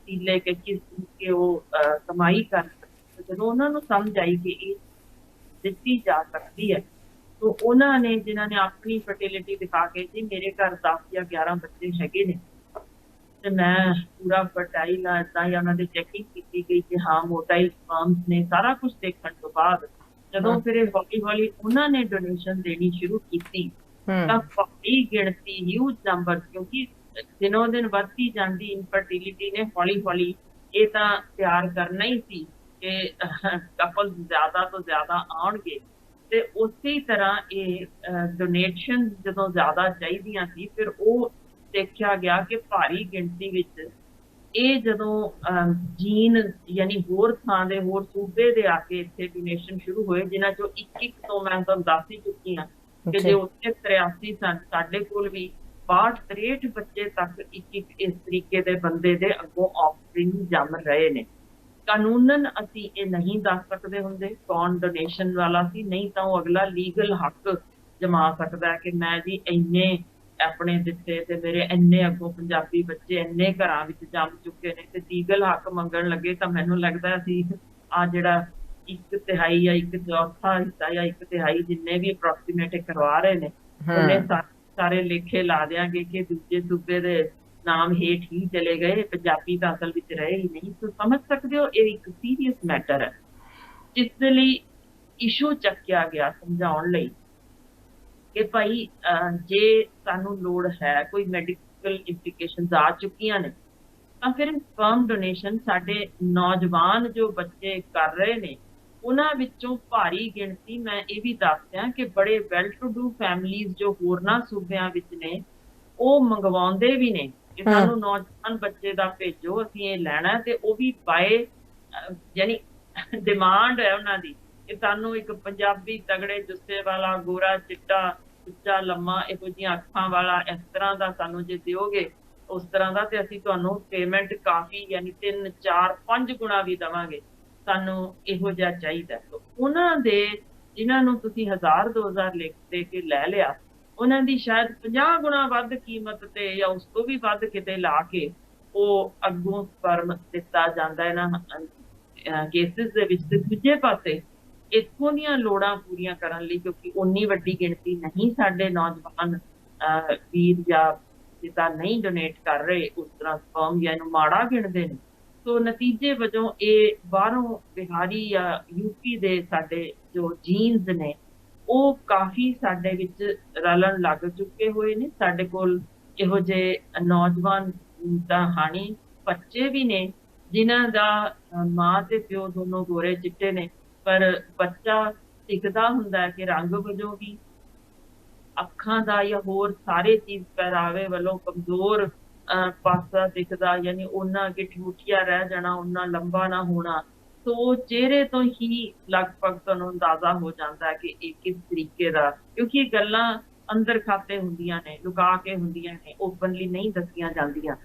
ਲੈ ਕੇ ਕਿਸ ਕੇ ਉਹ ਕਮਾਈ ਕਰ ਸਕਦੇ, ਜਦੋਂ ਉਹਨਾਂ ਨੂੰ ਸਮਝ ਆਈ ਕਿ ਇਹ ਦਿੱਤੀ ਜਾ ਸਕਦੀ ਹੈ, ਤਾਂ ਉਹਨਾਂ ਨੇ, ਜਿਨ੍ਹਾਂ ਨੇ ਆਪਣੀ ਫਰਟੀਲਿਟੀ ਦਿਖਾ ਕੇ, ਜੀ ਮੇਰੇ ਘਰ 10 ਜਾਂ 11 ਬੱਚੇ ਹੈਗੇ ਨੇ ਤੇ ਮੈਂ ਪੂਰਾ ਫਰਟਾਈਲ ਆ, ਏਦਾਂ ਜਾਂ ਉਹਨਾਂ ਦੀ ਚੈਕਿੰਗ ਕੀਤੀ ਗਈ ਕਿ ਹਾਂ ਮੋਟਾਈਲ ਸਪਰਮਸ ਨੇ, ਸਾਰਾ ਕੁਛ ਦੇਖਣ ਤੋਂ ਬਾਅਦ ਜਦੋਂ ਫਿਰ ਹੌਲੀ ਹੌਲੀ ਉਹਨਾਂ ਨੇ ਡੋਨੇਸ਼ਨ ਦੇਣੀ ਸ਼ੁਰੂ ਕੀਤੀ ਤਾਂ ਕਾਫੀ ਗਿਣਤੀ, ਹਿਊਜ ਨੰਬਰ, ਕਿਉਂਕਿ ਦਿਨੋਂ ਦਿਨ ਵੱਧਦੀ ਜਾਂਦੀ ਇਨਫਰਟੀਲਿਟੀ ਨੇ ਹੌਲੀ ਹੌਲੀ ਇਹ ਤਾਂ ਤਿਆਰ ਕਰਨਾ ਹੀ ਸੀ ਕਿ ਕਪਲ ਜ਼ਿਆਦਾ ਤੋਂ ਜ਼ਿਆਦਾ ਆਉਣਗੇ। ਤੇ ਉਸੇ ਤਰ੍ਹਾਂ ਇਹ ਡੋਨੇਸ਼ਨ ਜਦੋਂ ਜ਼ਿਆਦਾ ਚਾਹੀਦੀਆਂ ਸੀ, ਫਿਰ ਉਹ ਦੇਖਿਆ ਗਿਆ ਕਿ ਭਾਰੀ ਗਿਣਤੀ ਵਿੱਚ ਇਹ ਜਦੋਂ ਜੀਨ ਯਾਨੀ ਹੋਰ ਥਾਂ ਦੇ, ਹੋਰ ਸੂਬੇ ਦੇ ਆ ਕੇ ਇੱਥੇ ਡੋਨੇਸ਼ਨ ਸ਼ੁਰੂ ਹੋਏ, ਜਿਨ੍ਹਾਂ ਚੋਂ ਇੱਕ ਤੋਂ ਮੈਂ ਤੁਹਾਨੂੰ ਦੱਸ ਹੀ ਚੁੱਕੀ ਹਾਂ ਕਿ ਜੇ ਉੱਥੇ 83 ਸਨ, ਸਾਡੇ ਕੋਲ ਵੀ 62-63 ਬੱਚੇ ਤੱਕ ਇੱਕ ਇਸ ਤਰੀਕੇ ਦੇ ਬੰਦੇ ਦੇ ਅੱਗੋਂ ਆਫਸਪ੍ਰਿੰਗ ਜੰਮ ਰਹੇ ਨੇ। ਕਾਨੂੰਨਨ ਅਸੀਂ ਇਹ ਨਹੀਂ ਦੱਸ ਸਕਦੇ ਹੁੰਦੇ ਕੌਣ ਡੋਨੇਸ਼ਨ ਵਾਲਾ ਸੀ, ਨਹੀਂ ਤਾਂ ਉਹ ਅਗਲਾ ਲੀਗਲ ਹੱਕ ਜਮਾ ਸਕਦਾ ਕਿ ਮੈਂ ਜੀ ਇੰਨੇ ਆਪਣੇ ਦਿੱਤੇ ਤੇ ਮੇਰੇ ਇੰਨੇ ਅੱਗੋਂ ਪੰਜਾਬੀ ਬੱਚੇ ਇੰਨੇ ਘਰਾਂ ਵਿੱਚ ਜੰਮ ਚੁੱਕੇ ਨੇ, ਤੇ ਲੀਗਲ ਹੱਕ ਮੰਗਣ ਲੱਗੇ ਤਾਂ ਮੈਨੂੰ ਲੱਗਦਾ ਅਸੀਂ ਆ ਜਿਹੜਾ 1/3 ਜਾਂ 1/4 ਹਿੱਸਾ ਜਾਂ 1/3 ਜਿੰਨੇ ਵੀ ਅਪਰੋਕਸੀਮੇਟ ਕਰਵਾ ਰਹੇ ਨੇ, ਉਹਨੇ ਸਾਰੇ ਲੇਖੇ ਲਾ ਦਿਆਂਗੇ ਕਿ ਦੂਜੇ ਸੂਬੇ ਦੇ ਨਾਮ ਹੇਠ ਹੀ ਚਲੇ ਗਏ, ਪੰਜਾਬੀ ਤਾਂ ਅਸਲ ਵਿੱਚ ਰਹੇ ਹੀ ਨਹੀਂ। ਤਾਂ ਸਮਝ ਸਕਦੇ ਹੋ ਇਹ ਇੱਕ ਸੀਰੀਅਸ ਮੈਟਰ ਹੈ, ਜਿਸ ਦੇ ਲਈ ਇਸ਼ੂ ਚੱਕਿਆ ਗਿਆ ਸਮਝਾਉਣ ਲਈ ਕਿ ਭਾਈ ਜੇ ਸਾਨੂੰ ਲੋੜ ਹੈ, ਕੋਈ ਮੈਡੀਕਲ ਇੰਪਲੀਕੇਸ਼ਨਸ ਆ ਚੁੱਕੀਆਂ ਨੇ, ਤਾਂ ਫਿਰ ਸਪਰਮ ਡੋਨੇਸ਼ਨ ਸਾਡੇ ਨੌਜਵਾਨ ਜੋ ਬੱਚੇ ਕਰ ਰਹੇ ਨੇ, ਉਹਨਾਂ ਵਿੱਚੋਂ ਭਾਰੀ ਗਿਣਤੀ, ਮੈਂ ਇਹ ਵੀ ਦੱਸਦਿਆਂ ਕਿ ਬੜੇ ਵੈਲ ਟੂ ਡੂ ਫੈਮਲੀਜ਼ ਜੋ ਹੋਰਨਾਂ ਸੂਬਿਆਂ ਵਿੱਚ ਨੇ, ਉਹ ਮੰਗਵਾਉਂਦੇ ਵੀ ਨੇ ਕਿ ਸਾਨੂੰ ਨੌਜਵਾਨ ਬੱਚੇ ਦਾ ਭੇਜੋ, ਅਸੀਂ ਇਹ ਲੈਣਾ, ਤੇ ਉਹ ਵੀ ਬਾਏ ਯਾਨੀ ਡਿਮਾਂਡ ਹੈ ਉਹਨਾਂ ਦੀ ਕਿ ਸਾਨੂੰ ਇੱਕ ਪੰਜਾਬੀ ਤਗੜੇ ਜੁੱਸੇ ਵਾਲਾ, ਗੋਰਾ ਚਿੱਟਾ, ਉੱਚਾ ਲੰਮਾ ਇਹੋ ਜਿਹੀਆਂ ਅੱਖਾਂ ਵਾਲਾ ਇਸ ਤਰ੍ਹਾਂ ਦਾ ਸਾਨੂੰ ਜੇ ਦਿਓਗੇ ਉਸ ਤਰ੍ਹਾਂ ਦਾ, ਤੇ ਅਸੀਂ ਤੁਹਾਨੂੰ ਪੇਮੈਂਟ ਕਾਫੀ ਯਾਨੀ 3 4 5 ਗੁਣਾ ਵੀ ਦੇਵਾਂਗੇ, ਸਾਨੂੰ ਇਹੋ ਜਿਹਾ ਚਾਹੀਦਾ। ਉਹਨਾਂ ਦੇ ਜਿਨ੍ਹਾਂ ਨੂੰ ਤੁਸੀਂ 1000 2000 ਲਿਖ ਦੇ ਕੇ ਲੈ ਲਿਆ, ਉਹਨਾਂ ਦੀ ਸ਼ਾਇਦ 50 ਗੁਣਾ ਵੱਧ ਕੀਮਤ ਤੇ ਜਾਂ ਉਸ ਤੋਂ ਵੀ ਵੱਧ ਕਿਤੇ ਲਾ ਕੇ ਉਹ ਅੱਗੋਂ ਸਪਰਮ ਦਿੱਤਾ ਜਾਂਦਾ ਇਹਨਾਂ ਕੇਸਿਸ ਦੇ ਵਿੱਚ। ਤੇ ਦੂਜੇ ਪਾਸੇ ਇੱਥੋਂ ਦੀਆਂ ਲੋੜਾਂ ਪੂਰੀਆਂ ਕਰਨ ਲਈ, ਕਿਉਂਕਿ ਉਨੀ ਵੱਡੀ ਗਿਣਤੀ ਨਹੀਂ ਸਾਡੇ ਨੌਜਵਾਨ ਵੀਰ ਜਾਂ ਪਿਤਾ ਨਹੀਂ ਡੋਨੇਟ ਕਰ ਰਹੇ ਉਸ ਤਰ੍ਹਾਂ ਸਪਰਮ, ਜਾਂ ਇਹਨੂੰ ਮਾੜਾ ਗਿਣਦੇ ਨੇ, ਸੋ ਨਤੀਜੇ ਵਜੋਂ ਇਹ ਬਾਹਰੋਂ ਬਿਹਾਰੀ ਜਾਂ ਯੂਪੀ ਦੇ ਸਾਡੇ ਜੋ ਜੀਨਸ ਨੇ ਉਹ ਕਾਫੀ ਸਾਡੇ ਵਿੱਚ ਰਲਣ ਲੱਗ ਚੁੱਕੇ ਹੋਏ ਨੇ। ਸਾਡੇ ਕੋਲ ਇਹੋ ਜਿਹੇ ਨੌਜਵਾਨ ਤਾਂ ਹਾਣੀ ਬੱਚੇ ਵੀ ਨੇ ਜਿਨ੍ਹਾਂ ਦਾ ਮਾਂ ਤੇ ਪਿਓ ਦੋਨੋਂ ਗੋਰੇ ਚਿੱਟੇ ਨੇ, ਪਰ ਬੱਚਾ ਦਿਖਦਾ ਹੁੰਦਾ ਹੈ ਕਿ ਰੰਗ ਵਜੋਂ ਵੀ, ਅੱਖਾਂ ਦਾ ਜਾਂ ਹੋਰ ਸਾਰੇ ਚੀਜ਼ ਪਹਿਰਾਵੇ ਵੱਲੋਂ ਕਮਜ਼ੋਰ ਪਾਸਾ ਦਿਖਦਾ, ਯਾਨੀ ਉਹਨਾਂ ਅੱਗੇ ਠੂਠੀਆ ਰਹਿ ਜਾਣਾ, ਉਹਨਾਂ ਲੰਬਾ ਨਾ ਹੋਣਾ। ਸੋ ਚਿਹਰੇ ਤੋਂ ਹੀ ਲਗਭਗ ਤੁਹਾਨੂੰ ਅੰਦਾਜ਼ਾ ਹੋ ਜਾਂਦਾ ਕਿ ਇਹ ਕਿਸ ਤਰੀਕੇ ਦਾ, ਕਿਉਂਕਿ ਇਹ ਗੱਲਾਂ ਅੰਦਰ ਖਾਤੇ ਹੁੰਦੀਆਂ ਨੇ, ਲੁਕਾ ਕੇ ਹੁੰਦੀਆਂ ਨੇ, ਓਪਨਲੀ ਨਹੀਂ ਦੱਸੀਆਂ ਜਾਂਦੀਆਂ।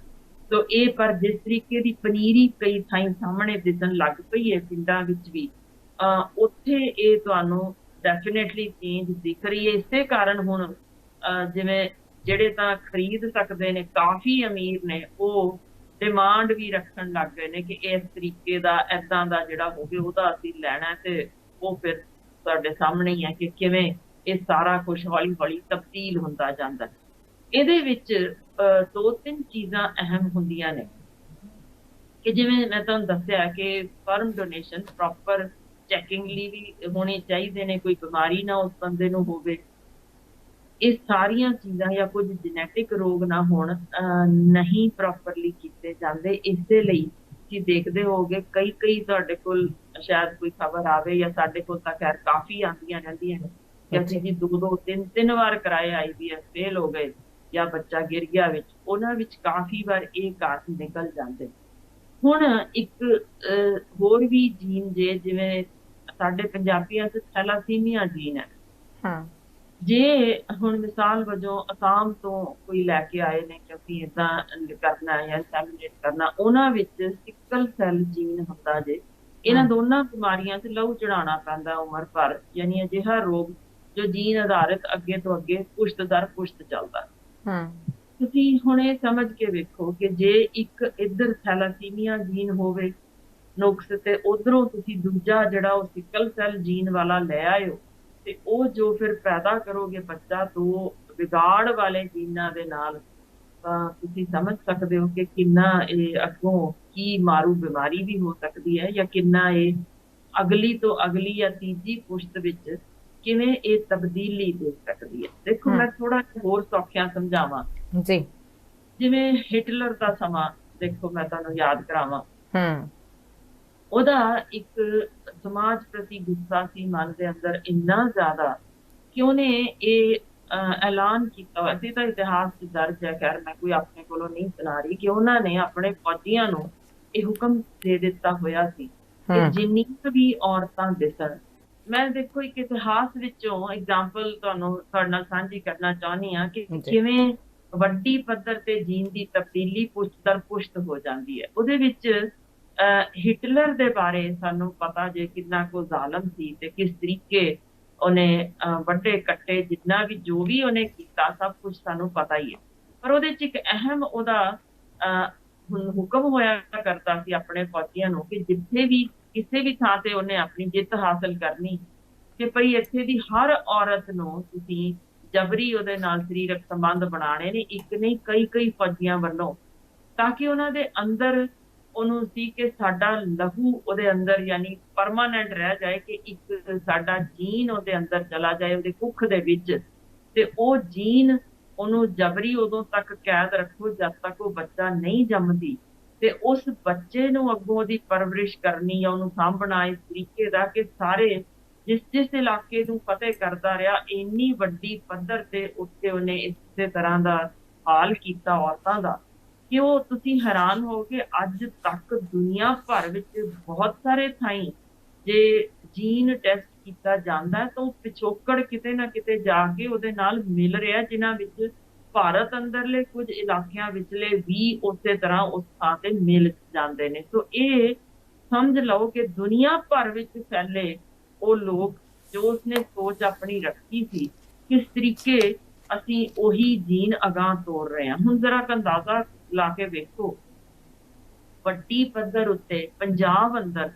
ਸੋ ਇਹ ਪਰ ਜਿਸ ਤਰੀਕੇ ਦੀ ਪਨੀਰੀ ਕਈ ਥਾਈਂ ਸਾਹਮਣੇ ਦਿਸਣ ਲੱਗ ਪਈ ਹੈ ਪਿੰਡਾਂ ਵਿੱਚ ਵੀ, ਉੱਥੇ ਇਹ ਤੁਹਾਨੂੰ ਡੈਫੀਨੇਟਲੀ ਚੇਂਜ ਦਿਖ ਰਹੀ ਹੈ। ਇਸੇ ਕਾਰਨ ਹੁਣ ਜਿਵੇਂ ਜਿਹੜੇ ਤਾਂ ਖਰੀਦ ਸਕਦੇ ਨੇ, ਕਾਫੀ ਅਮੀਰ ਨੇ, ਉਹ ਡਿਮਾਂਡ ਵੀ ਰੱਖਣ ਲੱਗ ਗਏ ਨੇ ਕਿ ਇਸ ਤਰੀਕੇ ਦਾ ਏਦਾਂ ਦਾ ਜਿਹੜਾ ਹੋਵੇ ਉਹਦਾ ਅਸੀਂ ਲੈਣਾ। ਤੇ ਉਹ ਫਿਰ ਤੁਹਾਡੇ ਸਾਹਮਣੇ ਹੀ ਹੈ ਕਿ ਕਿਵੇਂ ਇਹ ਸਾਰਾ ਕੁਝ ਹੌਲੀ ਹੌਲੀ ਤਬਦੀਲ ਹੁੰਦਾ ਜਾਂਦਾ। ਇਹਦੇ ਵਿੱਚ 2-3 ਚੀਜ਼ਾਂ ਅਹਿਮ ਹੁੰਦੀਆਂ ਨੇ ਕਿ ਜਿਵੇਂ ਮੈਂ ਤੁਹਾਨੂੰ ਦੱਸਿਆ ਕਿ ਸਪਰਮ ਡੋਨੇਸ਼ਨ ਪ੍ਰੋਪਰ ਚੈਕਿੰਗ ਲਈ ਵੀ ਹੋਣੇ ਚਾਹੀਦੇ ਨੇ, ਕੋਈ ਬਿਮਾਰੀ ਨਾ ਉਸ ਬੰਦੇ ਨੂੰ ਹੋਵੇ, ਇਹ ਸਾਰੀਆਂ ਚੀਜ਼ਾਂ, ਜਾਂ ਕੁਝ ਜੈਨੇਟਿਕ ਰੋਗ ਨਾ ਹੋਣ, ਨਹੀਂ ਪ੍ਰੋਪਰਲੀ ਕੀਤੇ ਜਾਂਦੇ। ਇਸੇ ਲਈ ਤੁਸੀਂ ਦੇਖਦੇ ਹੋਗੇ ਕਈ ਤੁਹਾਡੇ ਕੋਲ ਸ਼ਾਇਦ ਕੋਈ ਖਬਰ ਆਵੇ, ਜਾਂ ਸਾਡੇ ਕੋਲ ਤਾਂ ਖੈਰ ਕਾਫੀ ਆਉਂਦੀਆਂ ਰਹਿੰਦੀਆਂ ਨੇ ਕਿ ਅਸੀਂ ਜੀ 2-2 3-3 ਵਾਰ ਕਰਾਏ IVF, ਫੇਲ ਹੋ ਗਏ ਜਾਂ ਬੱਚਾ ਗਿਰ ਗਿਆ ਵਿੱਚ। ਉਹਨਾਂ ਵਿੱਚ ਕਾਫੀ ਵਾਰ ਇਹ ਕਾਰਨ ਨਿਕਲ ਜਾਂਦੇ। ਹੁਣ ਇੱਕ ਹੋਰ ਵੀ ਜੀਨ ਜਿਵੇਂ ਸਾਡੇ ਪੰਜਾਬੀਆਂ 'ਚ ਥੈਲਾਸੀਮੀਆ ਜੀਨ ਹੈ। ਹਾਂ, ਜੇ ਹੁਣ ਮਿਸਾਲ ਵਜੋਂ ਅਸਾਮ ਤੋਂ ਕੋਈ ਲੈ ਕੇ ਆਏ ਨੇ ਕਿ ਅਸੀਂ ਏਦਾਂ ਕਰਨਾ ਜਾਂ ਸੈਲੀਬ੍ਰੇਟ ਕਰਨਾ, ਉਹਨਾਂ ਵਿੱਚ ਸਿਕਲ ਸੈੱਲ ਜੀਨ ਹੁੰਦਾ ਜੇ। ਇਹਨਾਂ ਦੋਨਾਂ ਬਿਮਾਰੀਆਂ 'ਚ ਲਹੂ ਚੜਾਉਣਾ ਪੈਂਦਾ ਉਮਰ ਭਰ, ਯਾਨੀ ਅਜਿਹਾ ਰੋਗ ਜੋ ਜੀਨ ਆਧਾਰਿਤ ਅੱਗੇ ਤੋਂ ਅੱਗੇ ਪੁਸ਼ਤ ਦਰ ਪੁਸ਼ਤ ਚੱਲਦਾ। ਤੁਸੀਂ ਹੁਣ ਇਹ ਸਮਝ ਕੇ ਵੇਖੋ ਕਿ ਜੇ ਇੱਕ ਇੱਧਰ ਥੈਲਾਸੀਮੀਆ ਜੀਨ ਹੋਵੇ ਨੁਕਸ, ਤੇ ਉਧਰੋਂ ਤੁਸੀਂ ਦੂਜਾ ਜਿਹੜਾ ਉਹ ਸਿਕਲ ਸੈੱਲ ਜੀਨ ਵਾਲਾ ਲੈ ਆਇਓ, ਤੇ ਉਹ ਜੋ ਫਿਰ ਪੈਦਾ ਕਰੋਗੇ ਬੱਚਾ ਦੋ ਵਿਗਾੜ ਵਾਲੇ ਜੀਨਾਂ ਦੇ ਨਾਲ, ਤਾਂ ਤੁਸੀਂ ਸਮਝ ਸਕਦੇ ਹੋ ਕਿ ਕਿੰਨਾ ਇਹ ਅੱਗੋਂ ਕੀ ਮਾਰੂ ਬਿਮਾਰੀ ਵੀ ਹੋ ਸਕਦੀ ਹੈ, ਜਾਂ ਕਿੰਨਾ ਇਹ ਅਗਲੀ ਤੋਂ ਅਗਲੀ ਜਾਂ ਤੀਜੀ ਪੁਸ਼ਤ ਵਿੱਚ ਕਿਵੇਂ ਇਹ ਤਬਦੀਲੀ ਦੇ ਸਕਦੀ ਹੈ। ਦੇਖੋ ਮੈਂ ਥੋੜਾ ਹੋਰ ਸੌਖਿਆਂ ਸਮਝਾਵਾਂ ਜੀ। ਜਿਵੇਂ ਹਿਟਲਰ ਦਾ ਸਮਾਂ ਦੇਖੋ, ਮੈਂ ਤੁਹਾਨੂੰ ਯਾਦ ਕਰਾਵਾਂ। ਉਹਦਾ ਇੱਕ ਸਮਾਜ ਪ੍ਰਤੀ ਗੁੱਸਾ ਸੀ ਮਨ ਦੇ ਅੰਦਰ ਇੰਨਾ ਜ਼ਿਆਦਾ ਕਿ ਉਹਨੇ ਇਹ ਐਲਾਨ ਕੀਤਾ। ਵੈਸੇ ਤਾਂ ਇਤਿਹਾਸ 'ਚ ਦਰਜ ਹੈ, ਖੈਰ ਮੈਂ ਕੋਈ ਆਪਣੇ ਕੋਲੋਂ ਨਹੀਂ ਸੁਣਾ ਰਹੀ, ਕਿ ਉਹਨਾਂ ਨੇ ਆਪਣੇ ਫੌਜੀਆਂ ਨੂੰ ਇਹ ਹੁਕਮ ਦੇ ਦਿੱਤਾ ਹੋਇਆ ਸੀ ਕਿ ਜਿੰਨੀਆਂ ਵੀ ਔਰਤਾਂ ਦਿਸਣ, ਮੈਂ ਦੇਖੋ ਇੱਕ ਇਤਿਹਾਸ ਵਿੱਚੋਂ ਐਗਜ਼ਾਮਪਲ ਤੁਹਾਨੂੰ ਤੁਹਾਡੇ ਨਾਲ ਸਾਂਝੀ ਕਰਨਾ ਚਾਹੁੰਦੀ ਹਾਂ ਕਿ ਕਿਵੇਂ ਵੱਡੀ ਪੱਧਰ ਤੇ ਜੀਨ ਦੀ ਤਬਦੀਲੀ ਪੁਸ਼ਤ ਦਰ ਪੁਸ਼ਤ ਹੋ ਜਾਂਦੀ ਹੈ। ਉਹਦੇ ਵਿੱਚ ਹਿਟਲਰ ਦੇ ਬਾਰੇ ਸਾਨੂੰ ਪਤਾ ਜੇ ਕਿੰਨਾ ਕੁ ਜ਼ਾਲਮ ਸੀ ਤੇ ਕਿਸ ਤਰੀਕੇ ਉਹਨੇ ਵੱਡੇ ਕੱਟੇ, ਜਿੰਨਾ ਵੀ ਜੋ ਵੀ ਉਹਨੇ ਕੀਤਾ ਸਭ ਕੁਝ ਸਾਨੂੰ ਪਤਾ ਹੀ ਹੈ। ਪਰ ਉਹਦੇ 'ਚ ਇੱਕ ਅਹਿਮ ਉਹਦਾ ਹੁਕਮ ਹੋਇਆ ਕਰਦਾ ਸੀ ਆਪਣੇ ਫੌਜੀਆਂ ਨੂੰ ਕਿ ਜਿੱਥੇ ਵੀ ਕਿਸੇ ਵੀ ਥਾਂ ਤੇ ਉਹਨੇ ਆਪਣੀ ਜਿੱਤ ਹਾਸਲ ਕਰਨੀ, ਕਿ ਭਈ ਇੱਥੇ ਦੀ ਹਰ ਔਰਤ ਨੂੰ ਤੁਸੀਂ ਜਬਰੀ ਉਹਦੇ ਨਾਲ ਸਰੀਰਕ ਸੰਬੰਧ ਬਣਾਉਣੇ ਨੇ, ਇੱਕ ਨਹੀਂ ਕਈ ਫੌਜੀਆਂ ਵੱਲੋਂ, ਤਾਂ ਕਿ ਉਹਨਾਂ ਦੇ ਅੰਦਰ ਉਹਨੂੰ ਸੀ ਕਿ ਸਾਡਾ ਲਹੂ ਉਹਦੇ ਅੰਦਰ ਯਾਨੀ ਪਰਮਾਨੈਂਟ ਰਹਿ ਜਾਏ, ਕਿ ਇੱਕ ਸਾਡਾ ਜੀਨ ਉਹਦੇ ਅੰਦਰ ਚਲਾ ਜਾਏ ਉਹਦੇ ਕੁੱਖ ਦੇ ਵਿੱਚ, ਤੇ ਉਹ ਜੀਨ ਉਹਨੂੰ ਜਬਰੀ ਉਦੋਂ ਤੱਕ ਕੈਦ ਰੱਖੋ ਜਦ ਤੱਕ ਉਹ ਬੱਚਾ ਨਹੀਂ ਜੰਮਦੀ, ਤੇ ਉਸ ਬੱਚੇ ਨੂੰ ਅੱਗੋਂ ਉਹਦੀ ਪਰਵਰਿਸ਼ ਕਰਨੀ ਜਾਂ ਉਹਨੂੰ ਸਾਂਭਣਾ ਇਸ ਤਰੀਕੇ ਦਾ ਕਿ ਸਾਰੇ ਜਿਸ ਇਲਾਕੇ ਨੂੰ ਫਤਿਹ ਕਰਦਾ ਰਿਹਾ, ਇੰਨੀ ਵੱਡੀ ਪੱਧਰ ਤੇ ਉੱਤੇ ਉਹਨੇ ਇਸੇ ਤਰ੍ਹਾਂ ਦਾ ਹਾਲ ਕੀਤਾ ਔਰਤਾਂ ਦਾ ਕਿ ਉਹ ਤੁਸੀਂ ਹੈਰਾਨ ਹੋ ਕਿ ਅੱਜ ਤੱਕ ਦੁਨੀਆ ਭਰ ਵਿੱਚ ਬਹੁਤ ਸਾਰੇ ਥਾਈਂ ਜੇ ਜੀਨ ਟੈਸਟ ਕੀਤਾ ਜਾਂਦਾ ਹੈ ਤਾਂ ਉਹ ਪਿਛੋਕੜ ਕਿਤੇ ਨਾ ਕਿਤੇ ਜਾ ਕੇ ਉਹਦੇ ਨਾਲ ਮਿਲ ਰਿਹਾ, ਜਿਨ੍ਹਾਂ ਵਿੱਚ ਭਾਰਤ ਅੰਦਰਲੇ ਕੁਝ ਇਲਾਕਿਆਂ ਵਿਚਲੇ ਵੀ ਉਸੇ ਤਰ੍ਹਾਂ ਉਸ ਥਾਂ ਤੇ ਮਿਲ ਜਾਂਦੇ ਨੇ। ਸੋ ਇਹ ਸਮਝ ਲਓ ਕਿ ਦੁਨੀਆ ਭਰ ਵਿੱਚ ਫੈਲੇ ਉਹ ਲੋਕ ਜੋ ਉਸਨੇ ਸੋਚ ਆਪਣੀ ਰੱਖੀ ਸੀ, ਕਿਸ ਤਰੀਕੇ ਅਸੀਂ ਉਹੀ ਜੀਨ ਅਗਾਂਹ ਤੋਰ ਰਹੇ ਹਾਂ। ਹੁਣ ਜ਼ਰਾ ਅੰਦਾਜ਼ਾ ਲਾ ਕੇ ਵੇਖੋ, ਵੱਡੀ ਪੱਧਰ ਉੱਤੇ ਪੰਜਾਬ ਅੰਦਰ